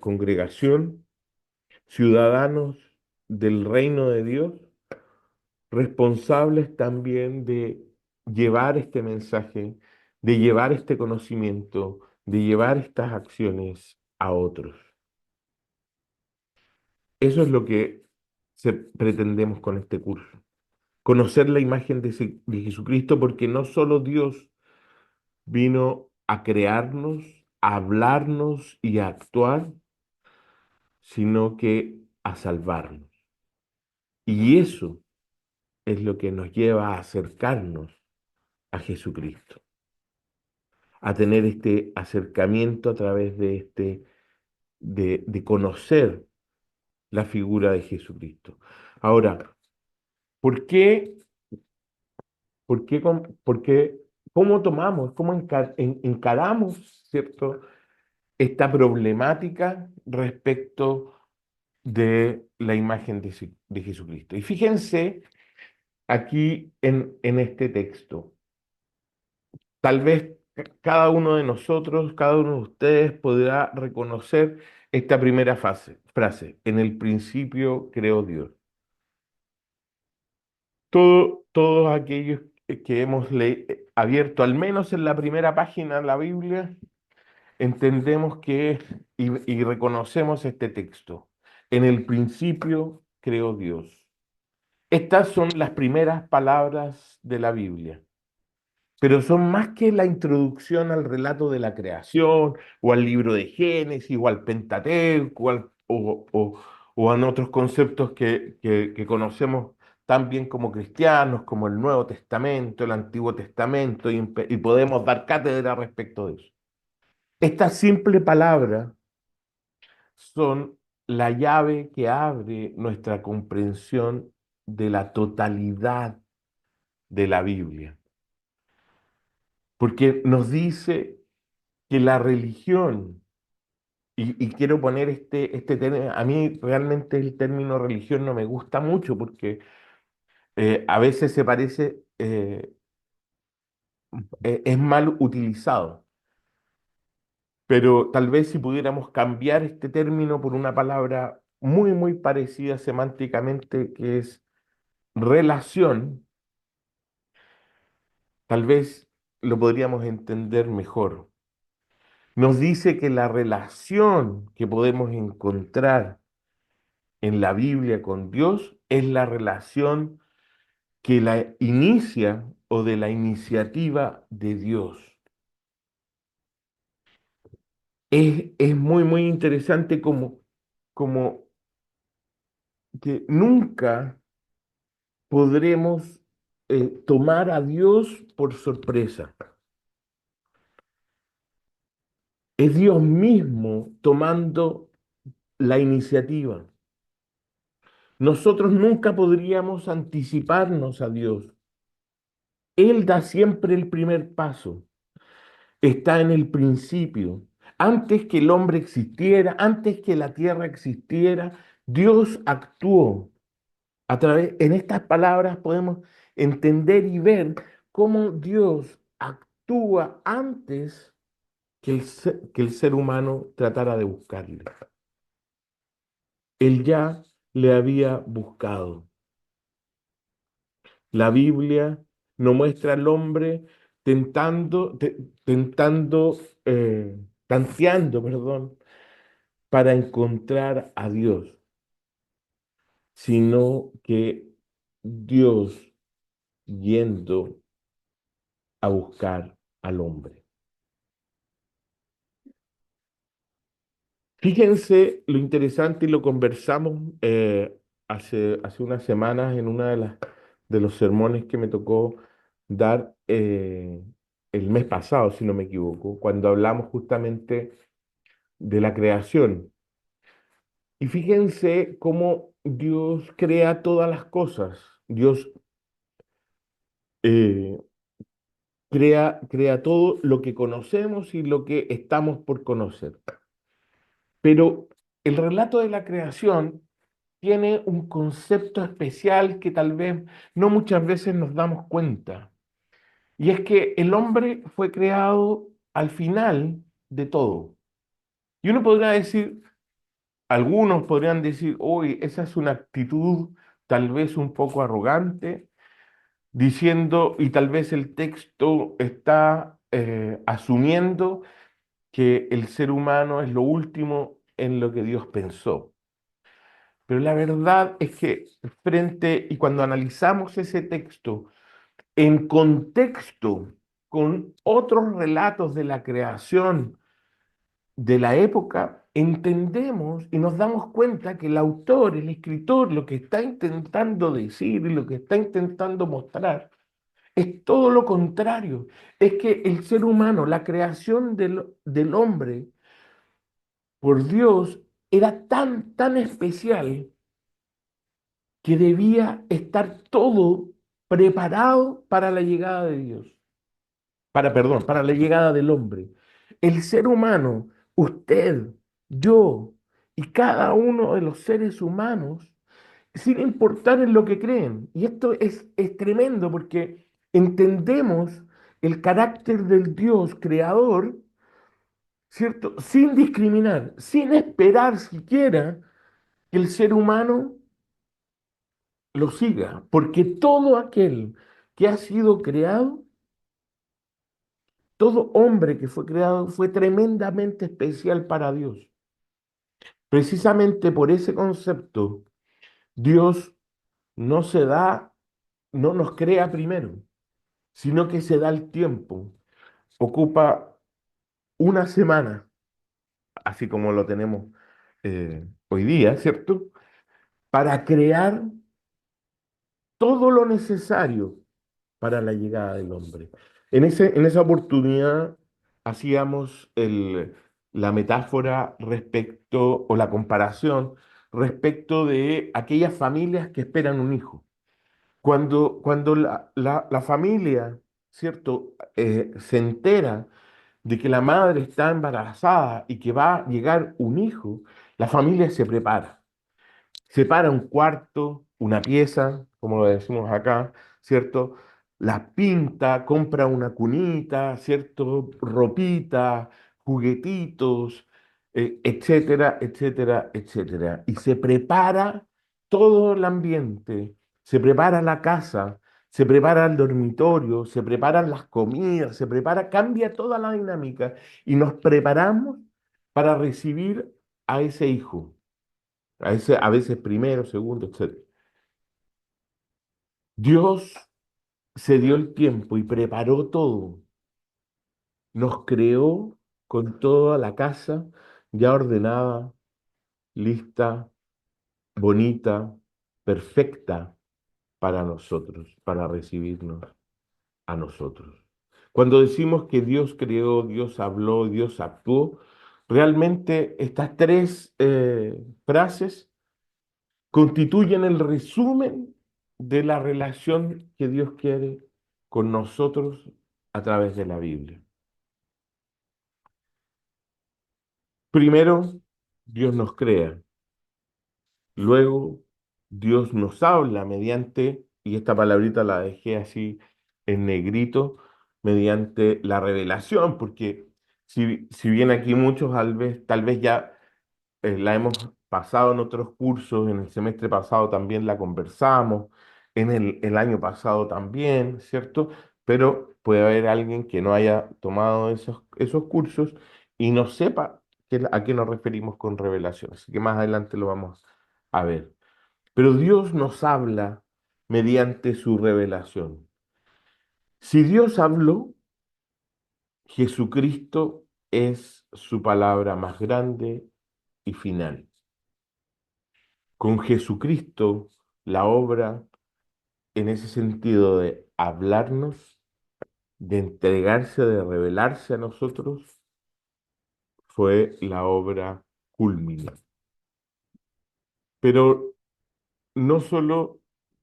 congregación, ciudadanos del reino de Dios, responsables también de llevar este mensaje, de llevar este conocimiento, de llevar estas acciones a otros. Eso es lo que pretendemos con este curso. Conocer la imagen de Jesucristo, porque no solo Dios vino a crearnos, a hablarnos y a actuar, sino que a salvarnos. Y eso es lo que nos lleva a acercarnos a Jesucristo, a tener este acercamiento a través de conocer la figura de Jesucristo. Ahora, ¿por qué, cómo tomamos, cómo encaramos, ¿cierto?, esta problemática respecto de la imagen de Jesucristo? Y fíjense aquí en este texto. Tal vez cada uno de nosotros, cada uno de ustedes podrá reconocer esta primera frase. En el principio creó Dios. Todos aquellos que hemos abierto, al menos en la primera página de la Biblia, entendemos y reconocemos este texto. En el principio creó Dios. Estas son las primeras palabras de la Biblia, pero son más que la introducción al relato de la creación, o al libro de Génesis, o al Pentateuco, o a otros conceptos que conocemos tan bien como cristianos, como el Nuevo Testamento, el Antiguo Testamento, y podemos dar cátedra respecto de eso. Estas simples palabras son la llave que abre nuestra comprensión de la totalidad de la Biblia, porque nos dice que la religión, y quiero poner este término, a mí realmente el término religión no me gusta mucho porque a veces se parece, es mal utilizado, pero tal vez si pudiéramos cambiar este término por una palabra muy parecida semánticamente, que es relación, tal vez lo podríamos entender mejor. Nos dice que la relación que podemos encontrar en la Biblia con Dios es la relación que la inicia o de la iniciativa de Dios. Es muy interesante como que nunca podremos tomar a Dios por sorpresa. Es Dios mismo tomando la iniciativa. Nosotros nunca podríamos anticiparnos a Dios. Él da siempre el primer paso. Está en el principio. Antes que el hombre existiera, antes que la tierra existiera, Dios actuó. En estas palabras podemos entender y ver cómo Dios actúa antes que el ser humano tratara de buscarle. Él ya le había buscado. La Biblia nos muestra al hombre tentando, tanteando, perdón, para encontrar a Dios, sino que Dios yendo a buscar al hombre. Fíjense lo interesante y lo conversamos hace unas semanas en una de los sermones que me tocó dar el mes pasado, si no me equivoco, cuando hablamos justamente de la creación. Y fíjense cómo Dios crea todas las cosas. Dios eh, crea todo lo que conocemos y lo que estamos por conocer. Pero el relato de la creación tiene un concepto especial que tal vez no muchas veces nos damos cuenta. Y es que el hombre fue creado al final de todo. Y uno podrá decir, algunos podrían decir, uy, esa es una actitud tal vez un poco arrogante, diciendo, y tal vez el texto está asumiendo que el ser humano es lo último en lo que Dios pensó. Pero la verdad es que y cuando analizamos ese texto en contexto con otros relatos de la creación de la época, entendemos y nos damos cuenta que el autor, el escritor, lo que está intentando decir y lo que está intentando mostrar es todo lo contrario. Es que el ser humano, la creación del hombre por Dios, era tan especial que debía estar todo preparado para la llegada de Dios, para la llegada del hombre. El ser humano, usted, yo y cada uno de los seres humanos, sin importar en lo que creen. Y esto es tremendo porque entendemos el carácter del Dios creador, ¿cierto? Sin discriminar, sin esperar siquiera que el ser humano lo siga, porque todo aquel que ha sido creado, todo hombre que fue creado fue tremendamente especial para Dios. Precisamente por ese concepto, Dios no se da, no nos crea primero, sino que se da el tiempo. Ocupa una semana, así como lo tenemos hoy día, ¿cierto? Para crear todo lo necesario para la llegada del hombre. En esa oportunidad hacíamos la metáfora respecto, o la comparación respecto de aquellas familias que esperan un hijo. Cuando la familia, ¿cierto?, se entera de que la madre está embarazada y que va a llegar un hijo, la familia se prepara. Separa un cuarto, una pieza, como lo decimos acá, ¿cierto? La pinta, compra una cunita, ¿cierto? Ropita, juguetitos, etcétera, etcétera, etcétera. Y se prepara todo el ambiente, se prepara la casa, se prepara el dormitorio, se preparan las comidas, se prepara, cambia toda la dinámica y nos preparamos para recibir a ese hijo, a veces primero, segundo, etcétera. Dios se dio el tiempo y preparó todo. Nos creó con toda la casa ya ordenada, lista, bonita, perfecta para nosotros, para recibirnos a nosotros. Cuando decimos que Dios creó, Dios habló, Dios actuó, realmente estas tres frases constituyen el resumen de la relación que Dios quiere con nosotros a través de la Biblia. Primero, Dios nos crea. Luego, Dios nos habla mediante, y esta palabrita la dejé así en negrito, mediante la revelación, porque si bien aquí muchos tal vez ya la hemos pasado en otros cursos, en el semestre pasado también la conversamos, en el año pasado también, ¿cierto? Pero puede haber alguien que no haya tomado esos cursos y no sepa a qué nos referimos con revelación. Así que más adelante lo vamos a ver. Pero Dios nos habla mediante su revelación. Si Dios habló, Jesucristo es su palabra más grande y final. Con Jesucristo, la obra en ese sentido de hablarnos, de entregarse, de revelarse a nosotros, fue la obra culmina. Pero no solo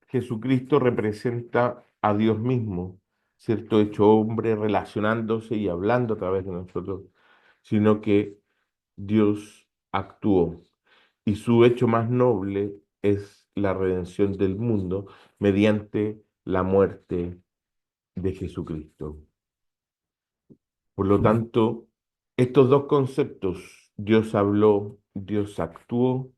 Jesucristo representa a Dios mismo, ¿cierto? Hecho hombre, relacionándose y hablando a través de nosotros, sino que Dios actuó. Y su hecho más noble es la redención del mundo mediante la muerte de Jesucristo. Por lo tanto, estos dos conceptos, Dios habló, Dios actuó,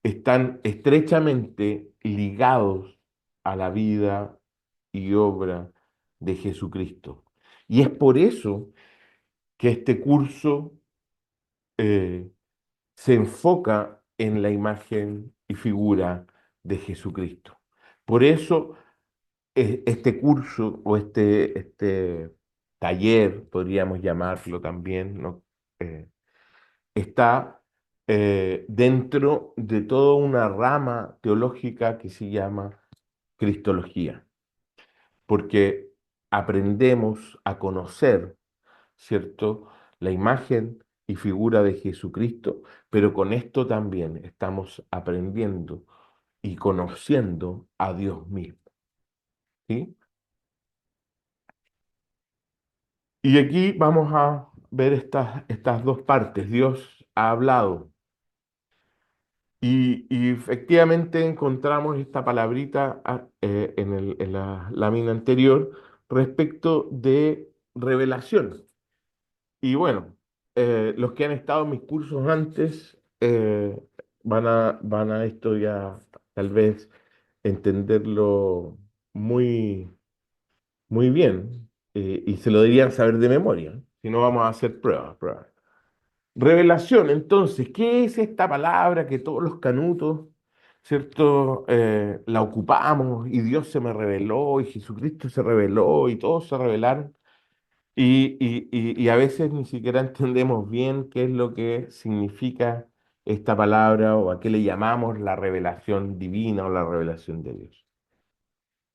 están estrechamente ligados a la vida y obra de Jesucristo. Y es por eso que este curso eh, se enfoca en la imagen y figura de Jesucristo. Por eso este curso o este taller, podríamos llamarlo también, ¿no? Está dentro de toda una rama teológica que se llama Cristología, porque aprendemos a conocer, ¿cierto?, la imagen y figura de Jesucristo, pero con esto también estamos aprendiendo y conociendo a Dios mismo, ¿sí? Y aquí vamos a ver estas dos partes. Dios ha hablado. Y efectivamente encontramos esta palabrita en la lámina anterior respecto de revelación. Y bueno, los que han estado en mis cursos antes van a esto ya tal vez entenderlo muy, muy bien y se lo deberían saber de memoria. Si no, vamos a hacer pruebas. Revelación, entonces, ¿qué es esta palabra que todos los canutos, ¿cierto? La ocupamos y Dios se me reveló y Jesucristo se reveló y todos se revelaron y a veces ni siquiera entendemos bien qué es lo que significa esta palabra o a qué le llamamos la revelación divina o la revelación de Dios.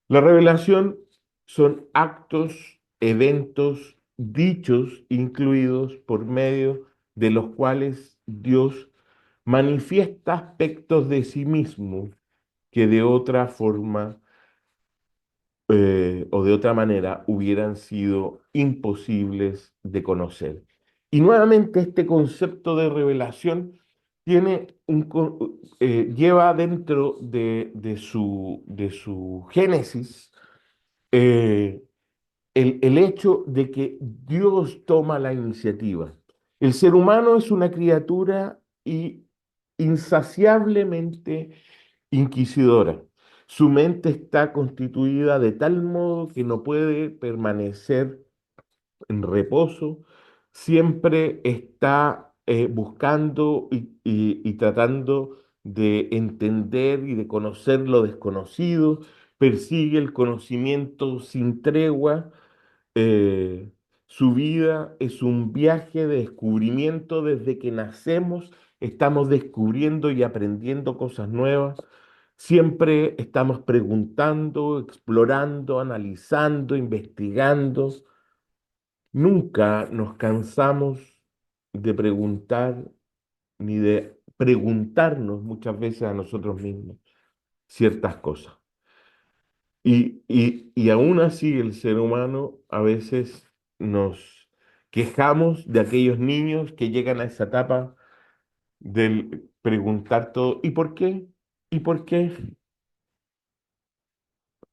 La revelación son actos, eventos, dichos incluidos por medio de los cuales Dios manifiesta aspectos de sí mismo que de otra forma o de otra manera hubieran sido imposibles de conocer. Y nuevamente este concepto de revelación lleva dentro de su génesis eh, el hecho de que Dios toma la iniciativa. El ser humano es una criatura insaciablemente inquisidora. Su mente está constituida de tal modo que no puede permanecer en reposo, siempre está buscando y tratando de entender y de conocer lo desconocido, persigue el conocimiento sin tregua. eh, Su vida es un viaje de descubrimiento desde que nacemos, estamos descubriendo y aprendiendo cosas nuevas. Siempre estamos preguntando, explorando, analizando, investigando. Nunca nos cansamos de preguntar ni de preguntarnos muchas veces a nosotros mismos ciertas cosas. Y aún así el ser humano a veces nos quejamos de aquellos niños que llegan a esa etapa del preguntar todo, ¿y por qué? ¿Y por qué?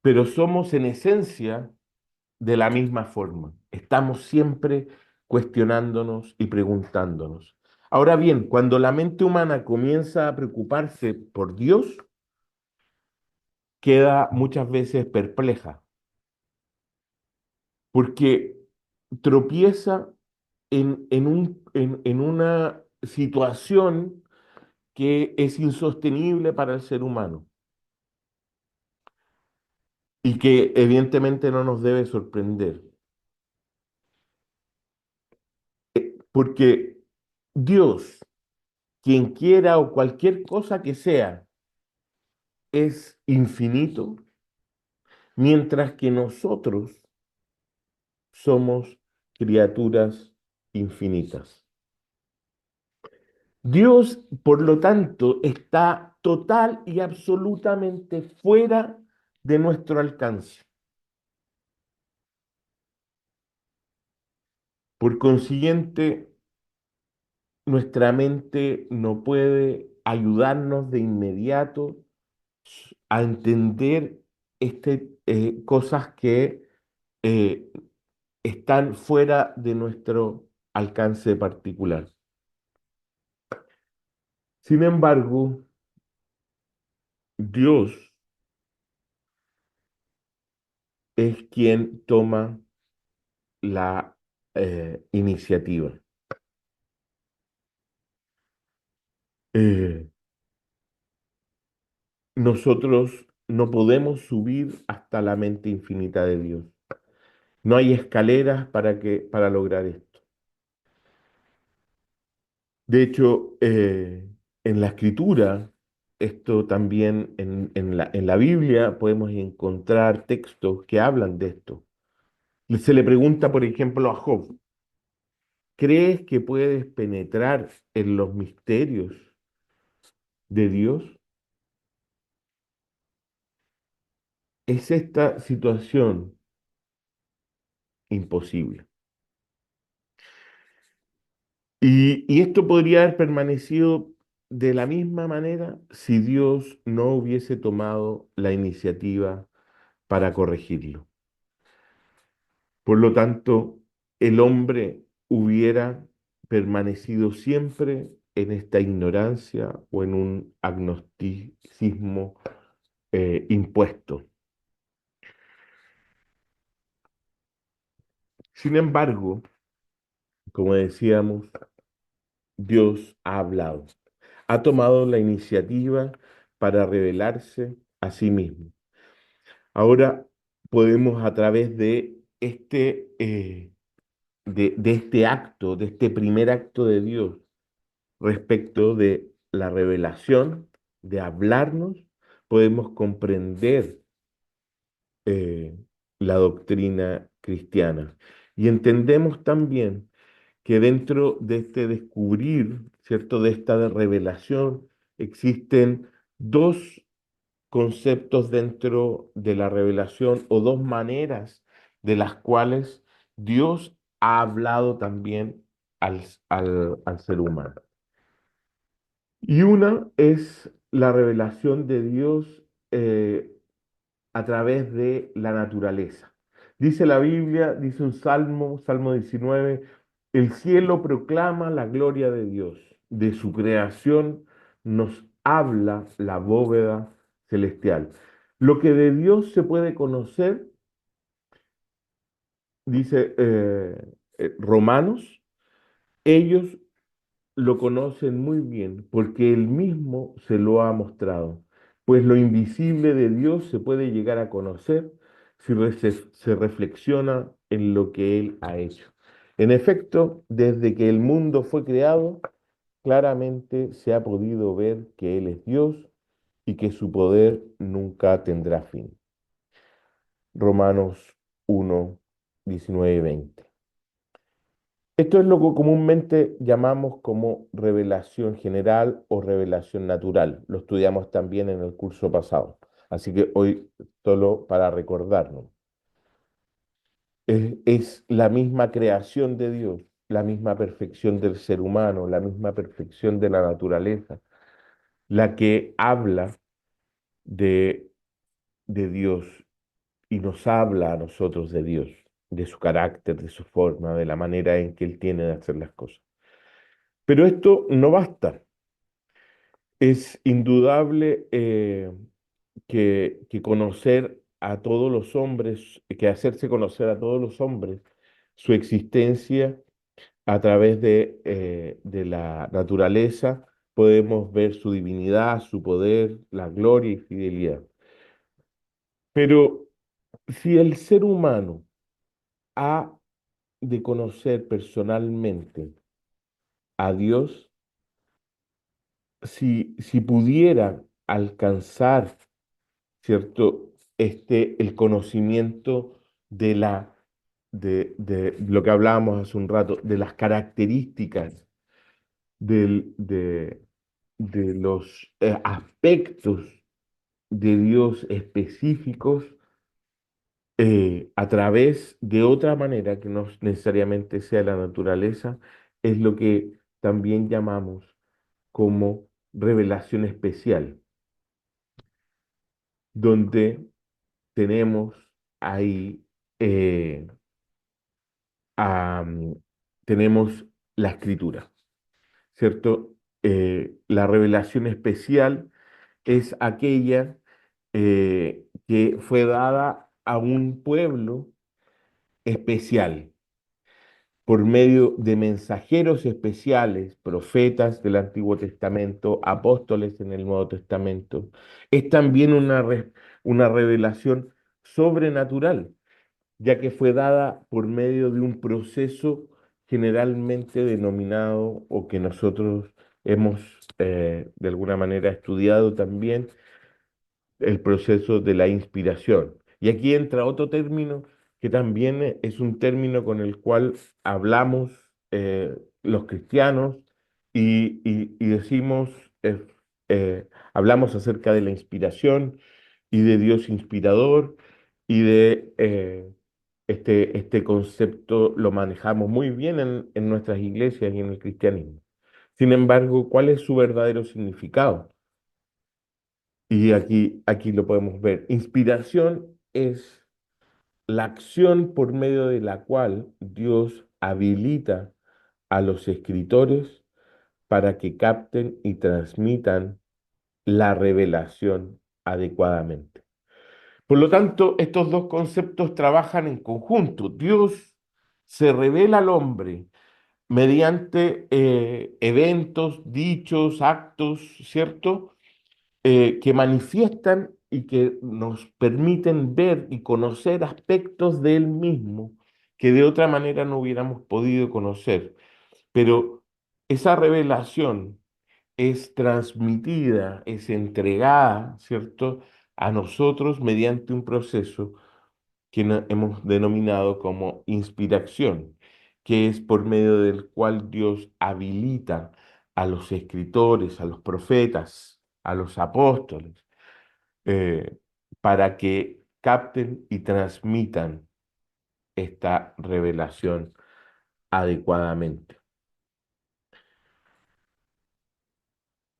Pero somos en esencia de la misma forma. Estamos siempre cuestionándonos y preguntándonos. Ahora bien, cuando la mente humana comienza a preocuparse por Dios, queda muchas veces perpleja, porque tropieza en una situación que es insostenible para el ser humano y que evidentemente no nos debe sorprender, porque Dios, quien quiera o cualquier cosa que sea, es infinito, mientras que nosotros somos criaturas infinitas. Dios, por lo tanto, está total y absolutamente fuera de nuestro alcance. Por consiguiente, nuestra mente no puede ayudarnos de inmediato a entender cosas que eh, están fuera de nuestro alcance particular. Sin embargo, Dios es quien toma la iniciativa. Eh, Nosotros no podemos subir hasta la mente infinita de Dios. No hay escaleras para lograr esto. De hecho, en la escritura, esto también en la Biblia podemos encontrar textos que hablan de esto. Se le pregunta, por ejemplo, a Job, ¿crees que puedes penetrar en los misterios de Dios? ¿Es esta situación imposible? Y esto podría haber permanecido de la misma manera si Dios no hubiese tomado la iniciativa para corregirlo. Por lo tanto, el hombre hubiera permanecido siempre en esta ignorancia o en un agnosticismo impuesto. Sin embargo, como decíamos, Dios ha hablado, ha tomado la iniciativa para revelarse a sí mismo. Ahora podemos a través de de este acto, de este primer acto de Dios respecto de la revelación, de hablarnos, podemos comprender eh, la doctrina cristiana. Y entendemos también que dentro de este descubrir, ¿cierto? De esta revelación, existen dos conceptos dentro de la revelación o dos maneras de las cuales Dios ha hablado también al ser humano. Y una es la revelación de Dios a través de la naturaleza. Dice la Biblia, dice un salmo, Salmo 19, El cielo proclama la gloria de Dios. De su creación nos habla la bóveda celestial. Lo que de Dios se puede conocer, dice Romanos, ellos lo conocen muy bien porque Él mismo se lo ha mostrado. Pues lo invisible de Dios se puede llegar a conocer si se reflexiona en lo que Él ha hecho. En efecto, desde que el mundo fue creado, claramente se ha podido ver que Él es Dios y que su poder nunca tendrá fin. Romanos 1, 19 y 20. Esto es lo que comúnmente llamamos como revelación general o revelación natural. Lo estudiamos también en el curso pasado. Así que hoy solo para recordarnos. Es la misma creación de Dios, la misma perfección del ser humano, la misma perfección de la naturaleza, la que habla de, de Dios y nos habla a nosotros de Dios, de su carácter, de su forma, de la manera en que Él tiene de hacer las cosas. Pero esto no basta. Es indudable que conocer a todos los hombres, que hacerse conocer a todos los hombres su existencia a través de la naturaleza, podemos ver su divinidad, su poder, la gloria y fidelidad. Pero si el ser humano ha de conocer personalmente a Dios, si pudiera alcanzar, ¿cierto? El conocimiento de lo que hablábamos hace un rato, de las características, del- de, de los aspectos de Dios específicos, a través de otra manera que no necesariamente sea la naturaleza, es lo que también llamamos como revelación especial, donde tenemos ahí, eh, am, tenemos la escritura, ¿cierto? La revelación especial es aquella que fue dada a un pueblo especial por medio de mensajeros especiales, profetas del Antiguo Testamento, apóstoles en el Nuevo Testamento. Es también una revelación sobrenatural, ya que fue dada por medio de un proceso generalmente denominado o que nosotros hemos de alguna manera estudiado también, el proceso de la inspiración. Y aquí entra otro término que también es un término con el cual hablamos los cristianos y decimos, eh, hablamos acerca de la inspiración y de Dios inspirador y de este concepto lo manejamos muy bien en nuestras iglesias y en el cristianismo. Sin embargo, ¿cuál es su verdadero significado? Y aquí lo podemos ver. Inspiración es la acción por medio de la cual Dios habilita a los escritores para que capten y transmitan la revelación adecuadamente. Por lo tanto, estos dos conceptos trabajan en conjunto. Dios se revela al hombre mediante eventos, dichos, actos, ¿cierto? Que manifiestan y que nos permiten ver y conocer aspectos de Él mismo que de otra manera no hubiéramos podido conocer. Pero esa revelación es transmitida, es entregada, ¿cierto?, a nosotros mediante un proceso que hemos denominado como inspiración, que es por medio del cual Dios habilita a los escritores, a los profetas, a los apóstoles, eh, para que capten y transmitan esta revelación adecuadamente.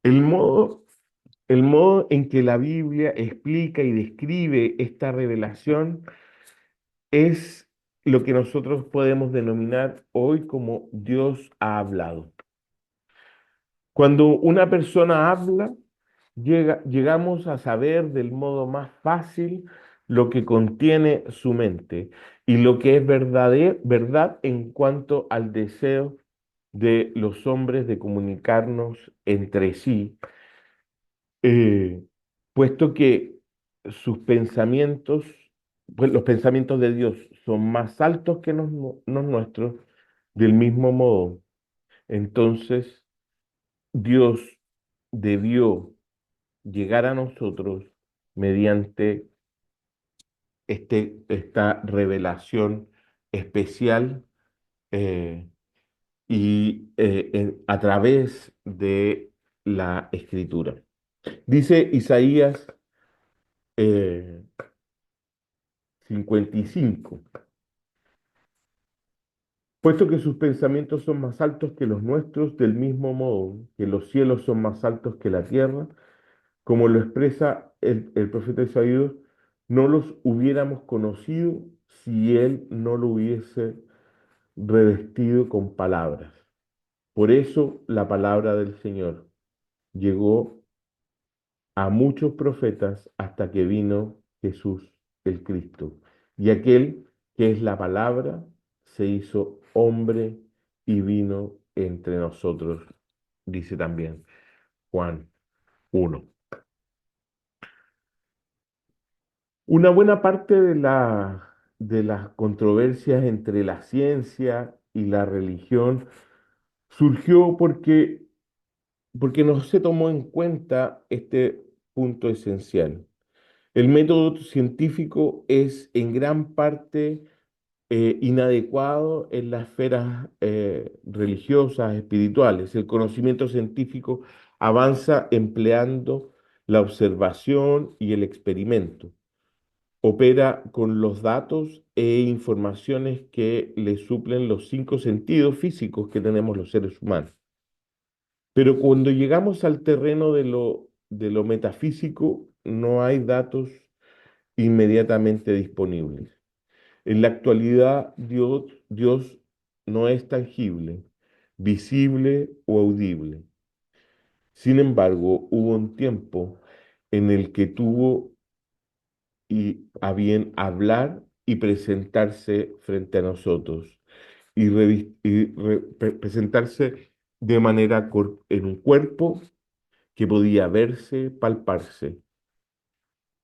El modo, el modo en que la Biblia explica y describe esta revelación es lo que nosotros podemos denominar hoy como Dios ha hablado. Cuando una persona habla, llegamos a saber del modo más fácil lo que contiene su mente y lo que es verdad en cuanto al deseo de los hombres de comunicarnos entre sí, eh, puesto que sus pensamientos, pues los pensamientos de Dios son más altos que los nuestros, del mismo modo. Entonces, Dios debió llegar a nosotros mediante esta revelación especial, a través de la escritura. Dice Isaías 55, puesto que sus pensamientos son más altos que los nuestros, del mismo modo que los cielos son más altos que la tierra, como lo expresa el profeta Isaías, no los hubiéramos conocido si él no lo hubiese revestido con palabras. Por eso la palabra del Señor llegó a muchos profetas hasta que vino Jesús el Cristo. Y aquel que es la palabra se hizo hombre y vino entre nosotros, dice también Juan 1. Una buena parte de las controversias entre la ciencia y la religión surgió porque no se tomó en cuenta este punto esencial. El método científico es en gran parte inadecuado en las esferas religiosas, espirituales. El conocimiento científico avanza empleando la observación y el experimento. Opera con los datos e informaciones que le suplen los cinco sentidos físicos que tenemos los seres humanos. Pero cuando llegamos al terreno de lo metafísico, no hay datos inmediatamente disponibles. En la actualidad, Dios no es tangible, visible o audible. Sin embargo, hubo un tiempo en el que tuvo a bien hablar y presentarse frente a nosotros presentarse de manera en un cuerpo que podía verse, palparse.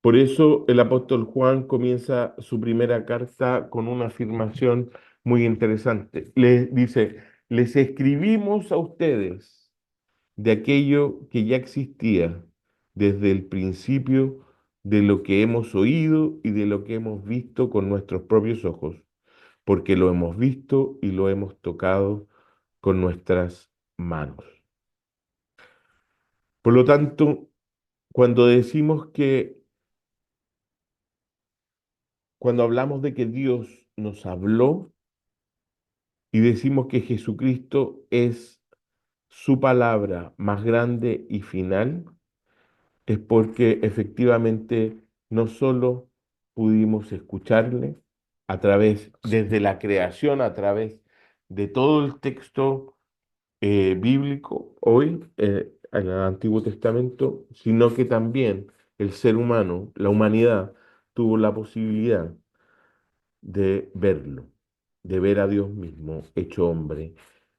Por eso el apóstol Juan comienza su primera carta con una afirmación muy interesante. Les dice, les escribimos a ustedes de aquello que ya existía desde el principio, de lo que hemos oído y de lo que hemos visto con nuestros propios ojos, porque lo hemos visto y lo hemos tocado con nuestras manos. Por lo tanto, cuando decimos cuando hablamos de que Dios nos habló y decimos que Jesucristo es su palabra más grande y final, es porque efectivamente no solo pudimos escucharle desde la creación, a través de todo el texto bíblico hoy, en el Antiguo Testamento, sino que también el ser humano, la humanidad, tuvo la posibilidad de verlo, de ver a Dios mismo hecho hombre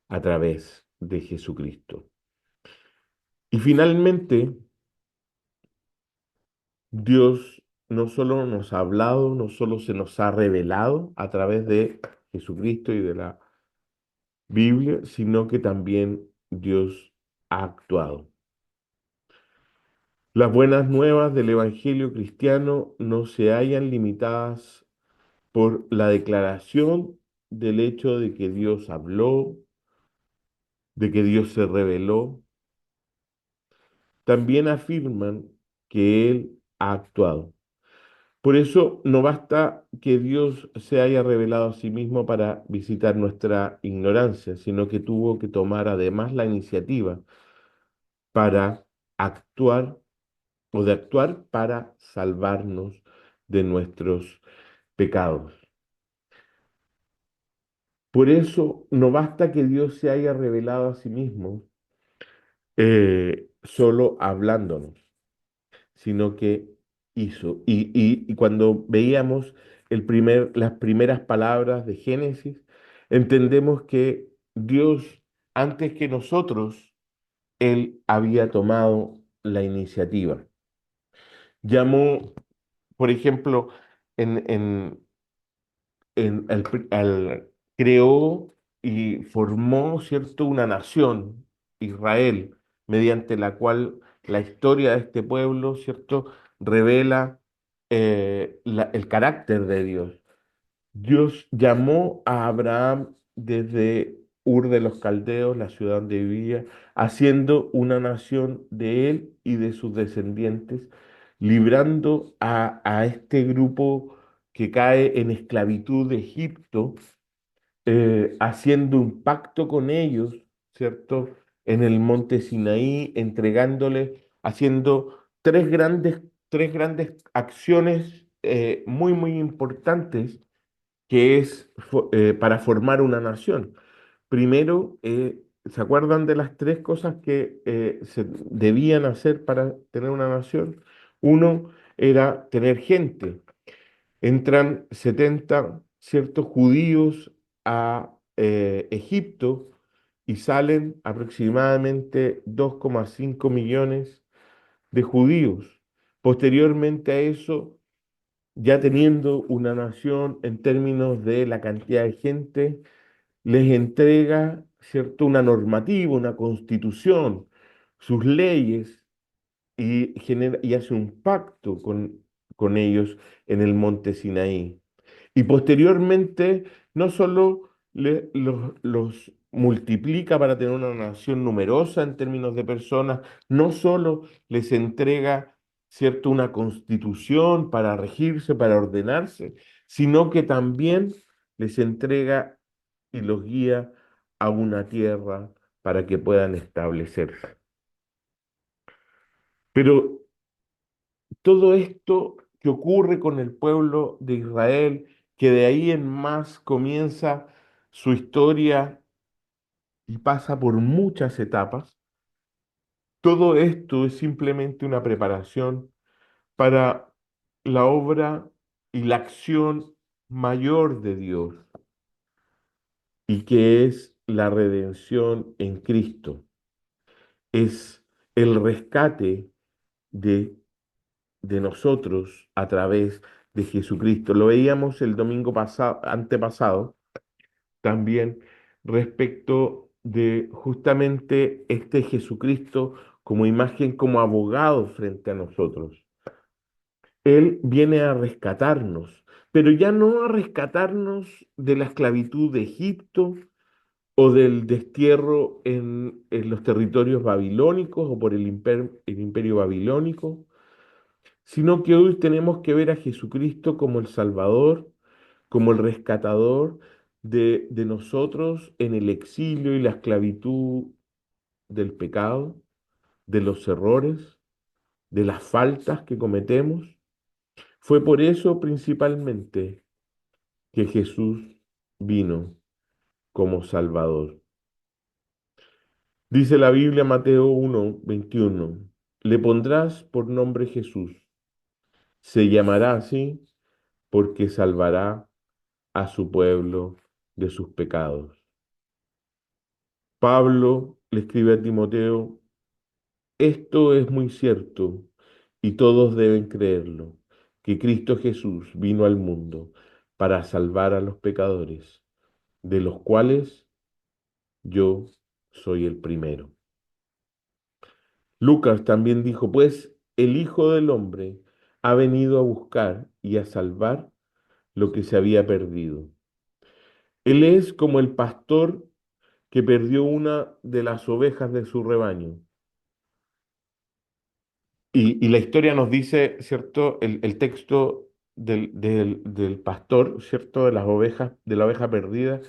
a través de Jesucristo. Y finalmente, Dios no solo nos ha hablado, no solo se nos ha revelado a través de Jesucristo y de la Biblia, sino que también Dios ha actuado. Las buenas nuevas del Evangelio cristiano no se hallan limitadas por la declaración del hecho de que Dios habló, de que Dios se reveló. También afirman que Él ha actuado. Por eso no basta que Dios se haya revelado a sí mismo para visitar nuestra ignorancia, sino que tuvo que tomar además la iniciativa para actuar o de actuar para salvarnos de nuestros pecados. Por eso no basta que Dios se haya revelado a sí mismo solo hablándonos, sino que hizo. Y cuando veíamos las primeras palabras de Génesis, entendemos que Dios, antes que nosotros, Él había tomado la iniciativa. Llamó, por ejemplo, en, creó y formó, ¿cierto?, una nación, Israel, mediante la cual la historia de este pueblo, ¿cierto?, revela el carácter de Dios. Dios llamó a Abraham desde Ur de los Caldeos, la ciudad donde vivía, haciendo una nación de él y de sus descendientes, librando a este grupo que cae en esclavitud de Egipto, haciendo un pacto con ellos, ¿cierto? En el monte Sinaí, entregándole, haciendo tres grandes acciones muy, muy importantes que es para formar una nación. Primero, ¿se acuerdan de las tres cosas que se debían hacer para tener una nación? Uno era tener gente. Entran 70 ciertos judíos a Egipto y salen aproximadamente 2,5 millones de judíos. Posteriormente a eso, ya teniendo una nación en términos de la cantidad de gente, les entrega, ¿cierto?, una normativa, una constitución, sus leyes, y hace un pacto con ellos en el monte Sinaí. Y posteriormente, no solo los multiplica para tener una nación numerosa en términos de personas, no solo les entrega, ¿cierto?, una constitución para regirse, para ordenarse, sino que también les entrega y los guía a una tierra para que puedan establecerse. Pero todo esto que ocurre con el pueblo de Israel, que de ahí en más comienza su historia y pasa por muchas etapas, todo esto es simplemente una preparación para la obra y la acción mayor de Dios, y que es la redención en Cristo. Es el rescate de nosotros a través de Jesucristo. Lo veíamos el domingo pasado, antepasado, también respecto de justamente este Jesucristo como imagen, como abogado frente a nosotros. Él viene a rescatarnos, pero ya no a rescatarnos de la esclavitud de Egipto o del destierro en los territorios babilónicos o por el imperio babilónico, sino que hoy tenemos que ver a Jesucristo como el Salvador, como el rescatador de nosotros en el exilio y la esclavitud del pecado, de los errores, de las faltas que cometemos. Fue por eso principalmente que Jesús vino como Salvador. Dice la Biblia, Mateo 1:21, le pondrás por nombre Jesús, se llamará así porque salvará a su pueblo de sus pecados. Pablo le escribe a Timoteo, esto es muy cierto y todos deben creerlo, que Cristo Jesús vino al mundo para salvar a los pecadores, de los cuales yo soy el primero. Lucas también dijo, pues el Hijo del Hombre ha venido a buscar y a salvar lo que se había perdido. Él es como el pastor que perdió una de las ovejas de su rebaño. Y la historia nos dice, ¿cierto? El texto del pastor, ¿cierto? De las ovejas, de la oveja perdida,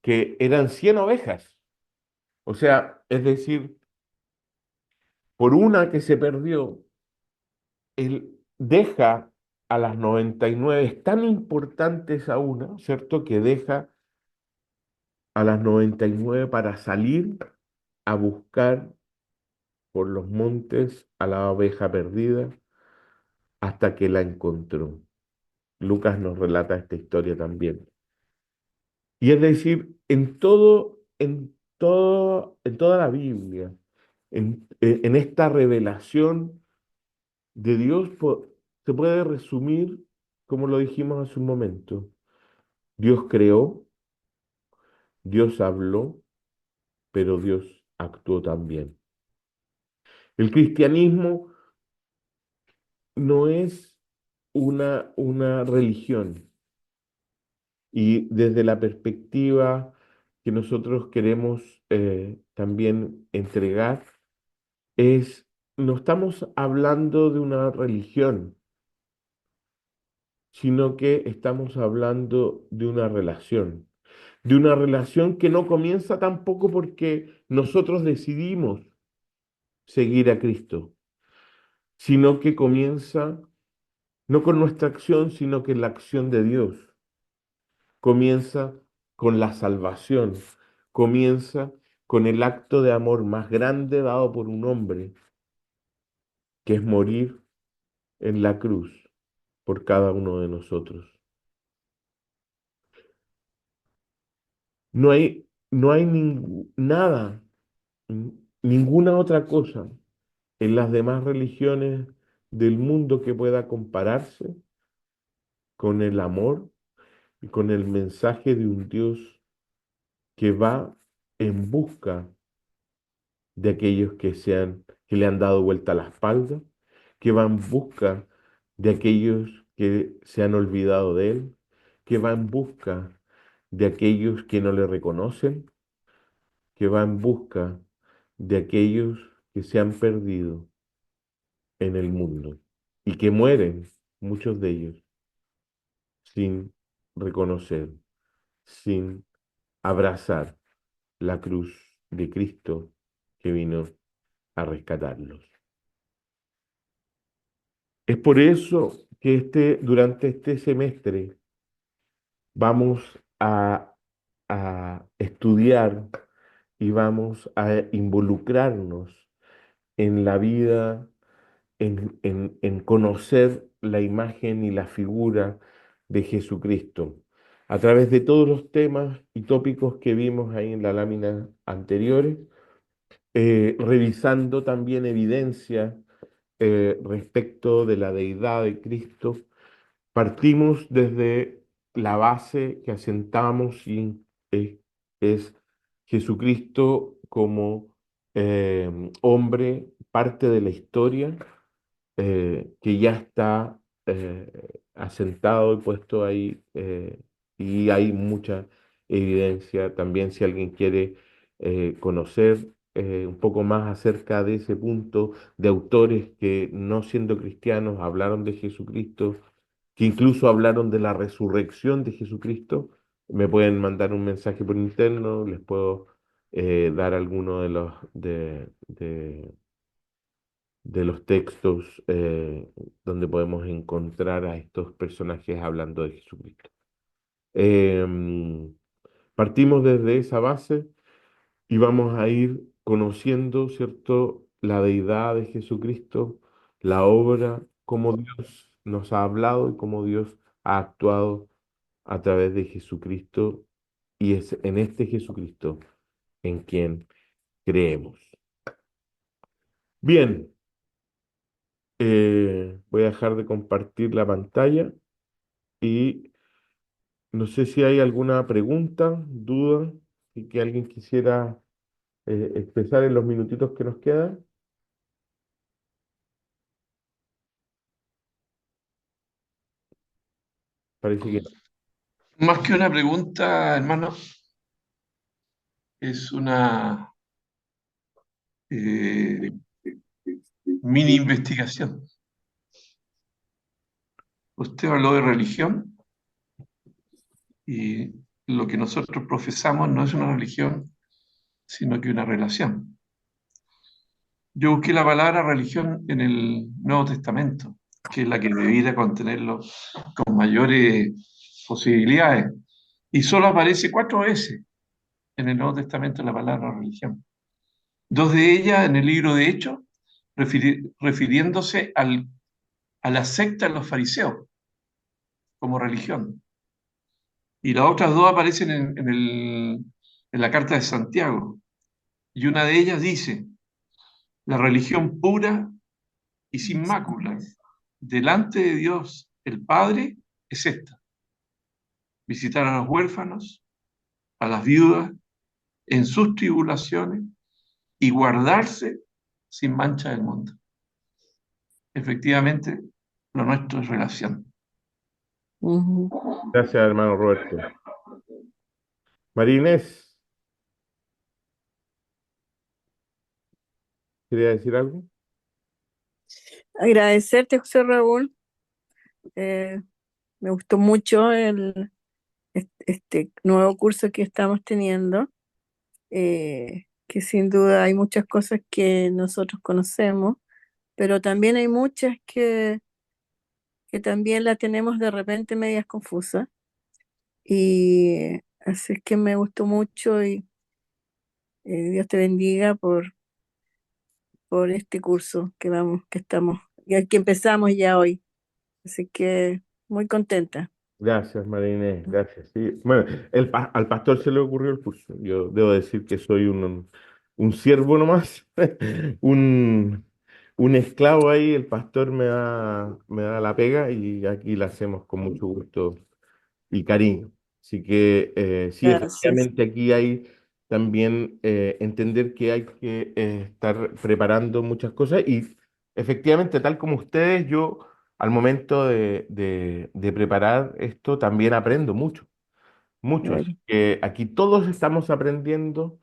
que eran 100 ovejas. O sea, es decir, por una que se perdió, él deja a las 99, es tan importante esa una, ¿cierto? Que deja a las 99 para salir a buscar por los montes a la oveja perdida hasta que la encontró. Lucas nos relata esta historia también. Y es decir, en toda la Biblia, en esta revelación de Dios, se puede resumir, como lo dijimos hace un momento. Dios creó, Dios habló, pero Dios actuó también. El cristianismo no es una religión, y desde la perspectiva que nosotros queremos también entregar, no estamos hablando de una religión, sino que estamos hablando de una relación que no comienza tampoco porque nosotros decidimos seguir a Cristo, sino que comienza no con nuestra acción, sino que la acción de Dios. Comienza con la salvación, comienza con el acto de amor más grande dado por un hombre, que es morir en la cruz por cada uno de nosotros. No hay nada, ninguna otra cosa en las demás religiones del mundo que pueda compararse con el amor y con el mensaje de un Dios que va en busca de aquellos que le han dado vuelta a la espalda, que va en busca de aquellos que se han olvidado de él, que va en busca de aquellos que no le reconocen, que va en busca de aquellos que se han perdido en el mundo y que mueren, muchos de ellos, sin reconocer, sin abrazar la cruz de Cristo que vino a rescatarlos. Es por eso que durante este semestre vamos a estudiar y vamos a involucrarnos en la vida, en conocer la imagen y la figura de Jesucristo, a través de todos los temas y tópicos que vimos ahí en la lámina anteriores, revisando también evidencia respecto de la deidad de Cristo. Partimos desde la base que asentamos y es Jesucristo como hombre, parte de la historia, que ya está asentado y puesto ahí, y hay mucha evidencia también si alguien quiere conocer un poco más acerca de ese punto, de autores que no siendo cristianos hablaron de Jesucristo, que incluso hablaron de la resurrección de Jesucristo. Me pueden mandar un mensaje por interno, les puedo dar alguno de los textos donde podemos encontrar a estos personajes hablando de Jesucristo. Em, Partimos desde esa base y vamos a ir conociendo, ¿cierto?, la deidad de Jesucristo, la obra, cómo Dios nos ha hablado y cómo Dios ha actuado a través de Jesucristo, y es en este Jesucristo en quien creemos. Bien, voy a dejar de compartir la pantalla y no sé si hay alguna pregunta, duda, y que alguien quisiera expresar en los minutitos que nos quedan. Parece que no. Más que una pregunta, hermano, es una eh, mini investigación. Usted habló de religión y lo que nosotros profesamos no es una religión, sino que una relación. Yo busqué la palabra religión en el Nuevo Testamento, que es la que debiera contenerlo con mayores posibilidades, y solo aparece 4 veces. en el Nuevo Testamento la palabra religión. Dos de ellas en el libro de Hechos, refiriéndose a la secta de los fariseos como religión. Y las otras dos aparecen en la carta de Santiago. Y una de ellas dice, la religión pura y sin mácula delante de Dios el Padre es esta: visitar a los huérfanos, a las viudas, en sus tribulaciones y guardarse sin mancha del mundo. Efectivamente, lo nuestro es relación. Ujú. Gracias, hermano Roberto. María Inés, ¿quería decir algo? Agradecerte, José Raúl. Eh, Me gustó mucho este nuevo curso que estamos teniendo, que sin duda hay muchas cosas que nosotros conocemos, pero también hay muchas que también las tenemos de repente medias confusas. Y así es que me gustó mucho y Dios te bendiga por este curso que estamos, que empezamos ya hoy. Así que muy contenta. Gracias, María Inés, gracias. Sí. Bueno, al pastor se le ocurrió el curso. Yo debo decir que soy un siervo nomás, un, un esclavo ahí. El pastor me da la pega y aquí la hacemos con mucho gusto y cariño. Así que sí, Gracias. efectivamente aquí hay también entender que hay que estar preparando muchas cosas y efectivamente, tal como ustedes, yo al momento de preparar esto también aprendo mucho, mucho. Así Claro. que aquí todos estamos aprendiendo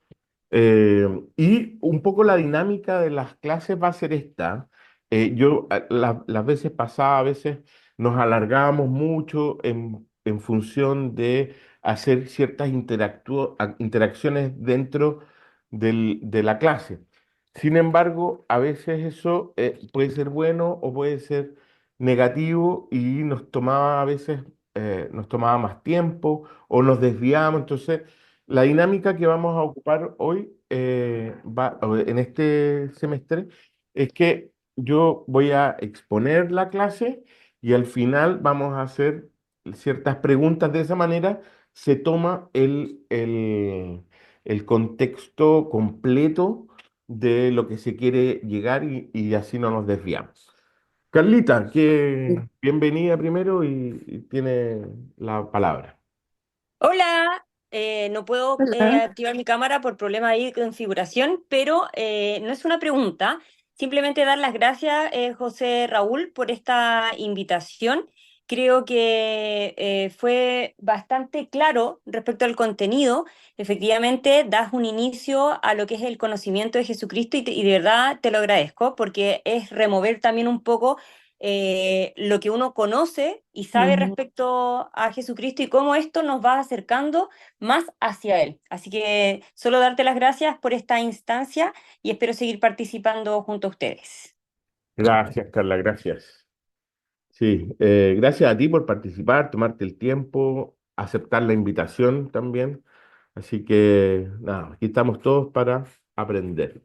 y un poco la dinámica de las clases va a ser esta. Las veces pasadas, a veces nos alargábamos mucho en función de hacer ciertas interacciones dentro de la clase. Sin embargo, a veces eso puede ser bueno o puede ser negativo y nos tomaba a veces nos tomaba más tiempo o nos desviamos. Entonces, la dinámica que vamos a ocupar hoy, en este semestre, es que yo voy a exponer la clase y al final vamos a hacer ciertas preguntas. De esa manera se toma el contexto completo de lo que se quiere llegar y así no nos desviamos. Carlita, bienvenida primero y tiene la palabra. Hola, no puedo Hola. activar mi cámara por problema ahí de configuración, pero no es una pregunta, simplemente dar las gracias, José Raúl, por esta invitación. Creo que fue bastante claro respecto al contenido. Efectivamente, das un inicio a lo que es el conocimiento de Jesucristo y de verdad te lo agradezco porque es remover también un poco lo que uno conoce y sabe Ujú. respecto a Jesucristo y cómo esto nos va acercando más hacia Él. Así que solo darte las gracias por esta instancia y espero seguir participando junto a ustedes. Gracias, Carla, gracias. Sí, gracias a ti por participar, tomarte el tiempo, aceptar la invitación también. Así que, nada, aquí estamos todos para aprender.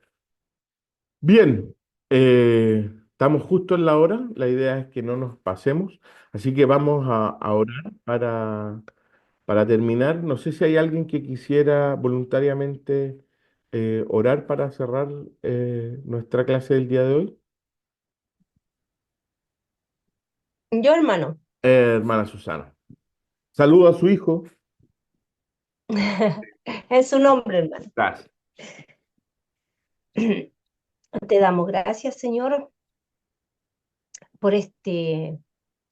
Bien, estamos justo en la hora. La idea es que no nos pasemos. Así que vamos a orar para terminar. No sé si hay alguien que quisiera voluntariamente orar para cerrar nuestra clase del día de hoy. Yo, hermano, Hermana Susana. Saludo a su hijo. en su nombre, hermano. Gracias. Te damos gracias, Señor, por este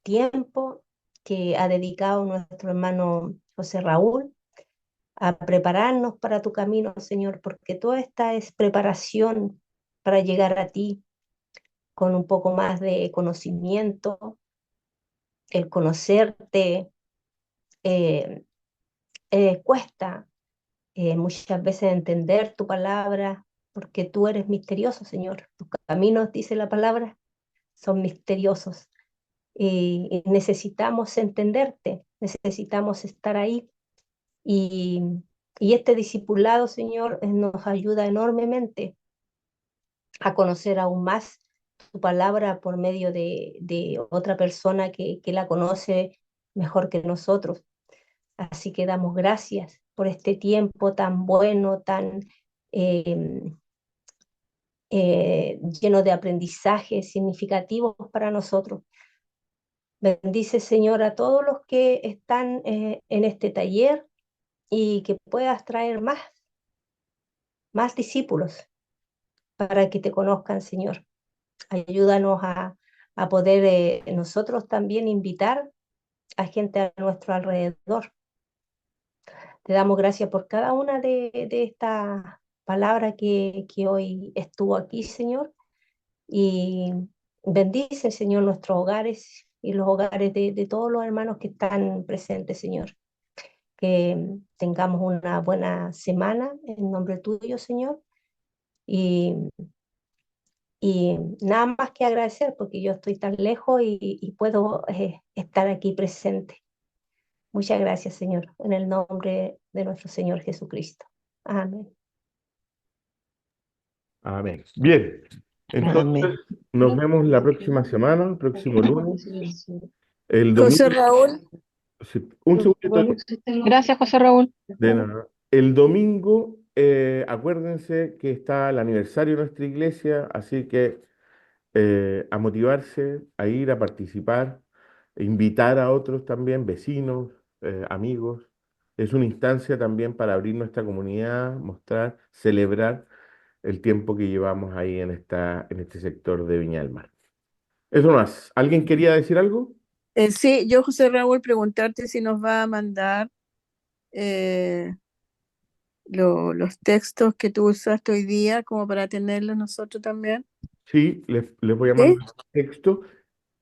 tiempo que ha dedicado nuestro hermano José Raúl a prepararnos para tu camino, Señor, porque toda esta es preparación para llegar a ti con un poco más de conocimiento, el conocerte. eh, Cuesta muchas veces entender tu palabra, porque tú eres misterioso, Señor. Tus caminos, dice la palabra, son misteriosos. Y necesitamos entenderte, necesitamos estar ahí. Y Y este discipulado, Señor, nos ayuda enormemente a conocer aún más tu palabra por medio de otra persona que la conoce mejor que nosotros. Así que damos gracias por este tiempo tan bueno, tan eh, lleno de aprendizajes significativos para nosotros. Bendice, Señor, a todos los que están en este taller y que puedas traer más discípulos para que te conozcan, Señor. Ayúdanos a poder nosotros también invitar a gente a nuestro alrededor. Te damos gracias por cada una de estas palabras que hoy estuvo aquí, Señor. Y bendice, Señor, nuestros hogares y los hogares de todos los hermanos que están presentes, Señor. Que tengamos una buena semana en nombre tuyo, Señor. Y, y nada más que agradecer porque yo estoy tan lejos y puedo estar aquí presente. Muchas gracias, Señor, en el nombre de nuestro Señor Jesucristo. Amén. Amén. Bien, entonces Amén. nos vemos la próxima semana, el próximo lunes, el José domingo. Raúl, Sí, un segundito. Gracias, José Raúl. De nada. El domingo, acuérdense que está el aniversario de nuestra iglesia, así que a motivarse, a ir a participar, e invitar a otros también, vecinos, amigos. Es una instancia también para abrir nuestra comunidad, mostrar, celebrar el tiempo que llevamos ahí en este sector de Viña del Mar. Eso más. ¿Alguien quería decir algo? sí, yo José Raúl preguntarte si nos va a mandar eh, los textos que tú usaste hoy día como para tenerlos nosotros también. Sí, les voy a ¿Sí? mandar un texto.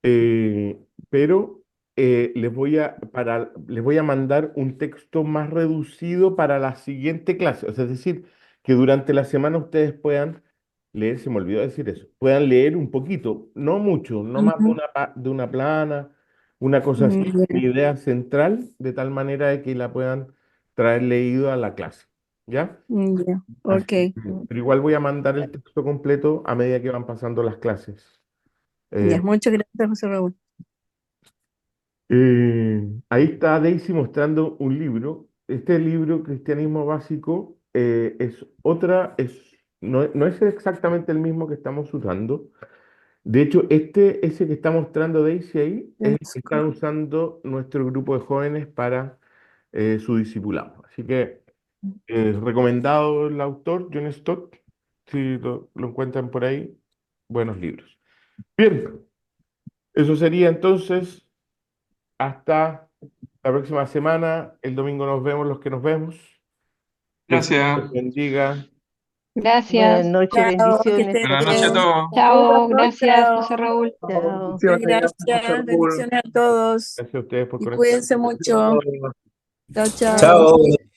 Eh, pero les voy a mandar un texto más reducido para la siguiente clase. O sea, es decir, que durante la semana ustedes puedan leer, se me olvidó decir eso, puedan leer un poquito, no mucho, no más de Ujú. de una plana, una cosa así, una Ya, idea central, de tal manera de que la puedan traer leído a la clase. ¿Ya? ya, Así ok. pero igual voy a mandar el texto completo a medida que van pasando las clases. Ya, Eh, muchas gracias, José Raúl. Ahí está Daisy mostrando un libro. Este libro, Cristianismo Básico, es otra, no es exactamente el mismo que estamos usando. De hecho, ese que está mostrando Daisy ahí es el que están usando nuestro grupo de jóvenes para su discipulado. Así que recomendado el autor, John Stott, si lo encuentran por ahí, buenos libros. Bien, eso sería entonces. Hasta la próxima semana. El domingo nos vemos los que nos vemos. Que el Señor Gracias. los bendiga. Buenas Gracias. noches, Chao, que bendiciones. estés Buenas noches a bien. todos. Chao, gracias, Chao. José Raúl. Chao. Muchas gracias. Bendiciones a todos. Gracias a ustedes por Y conectarse. cuídense mucho. Chao, chao. Chao.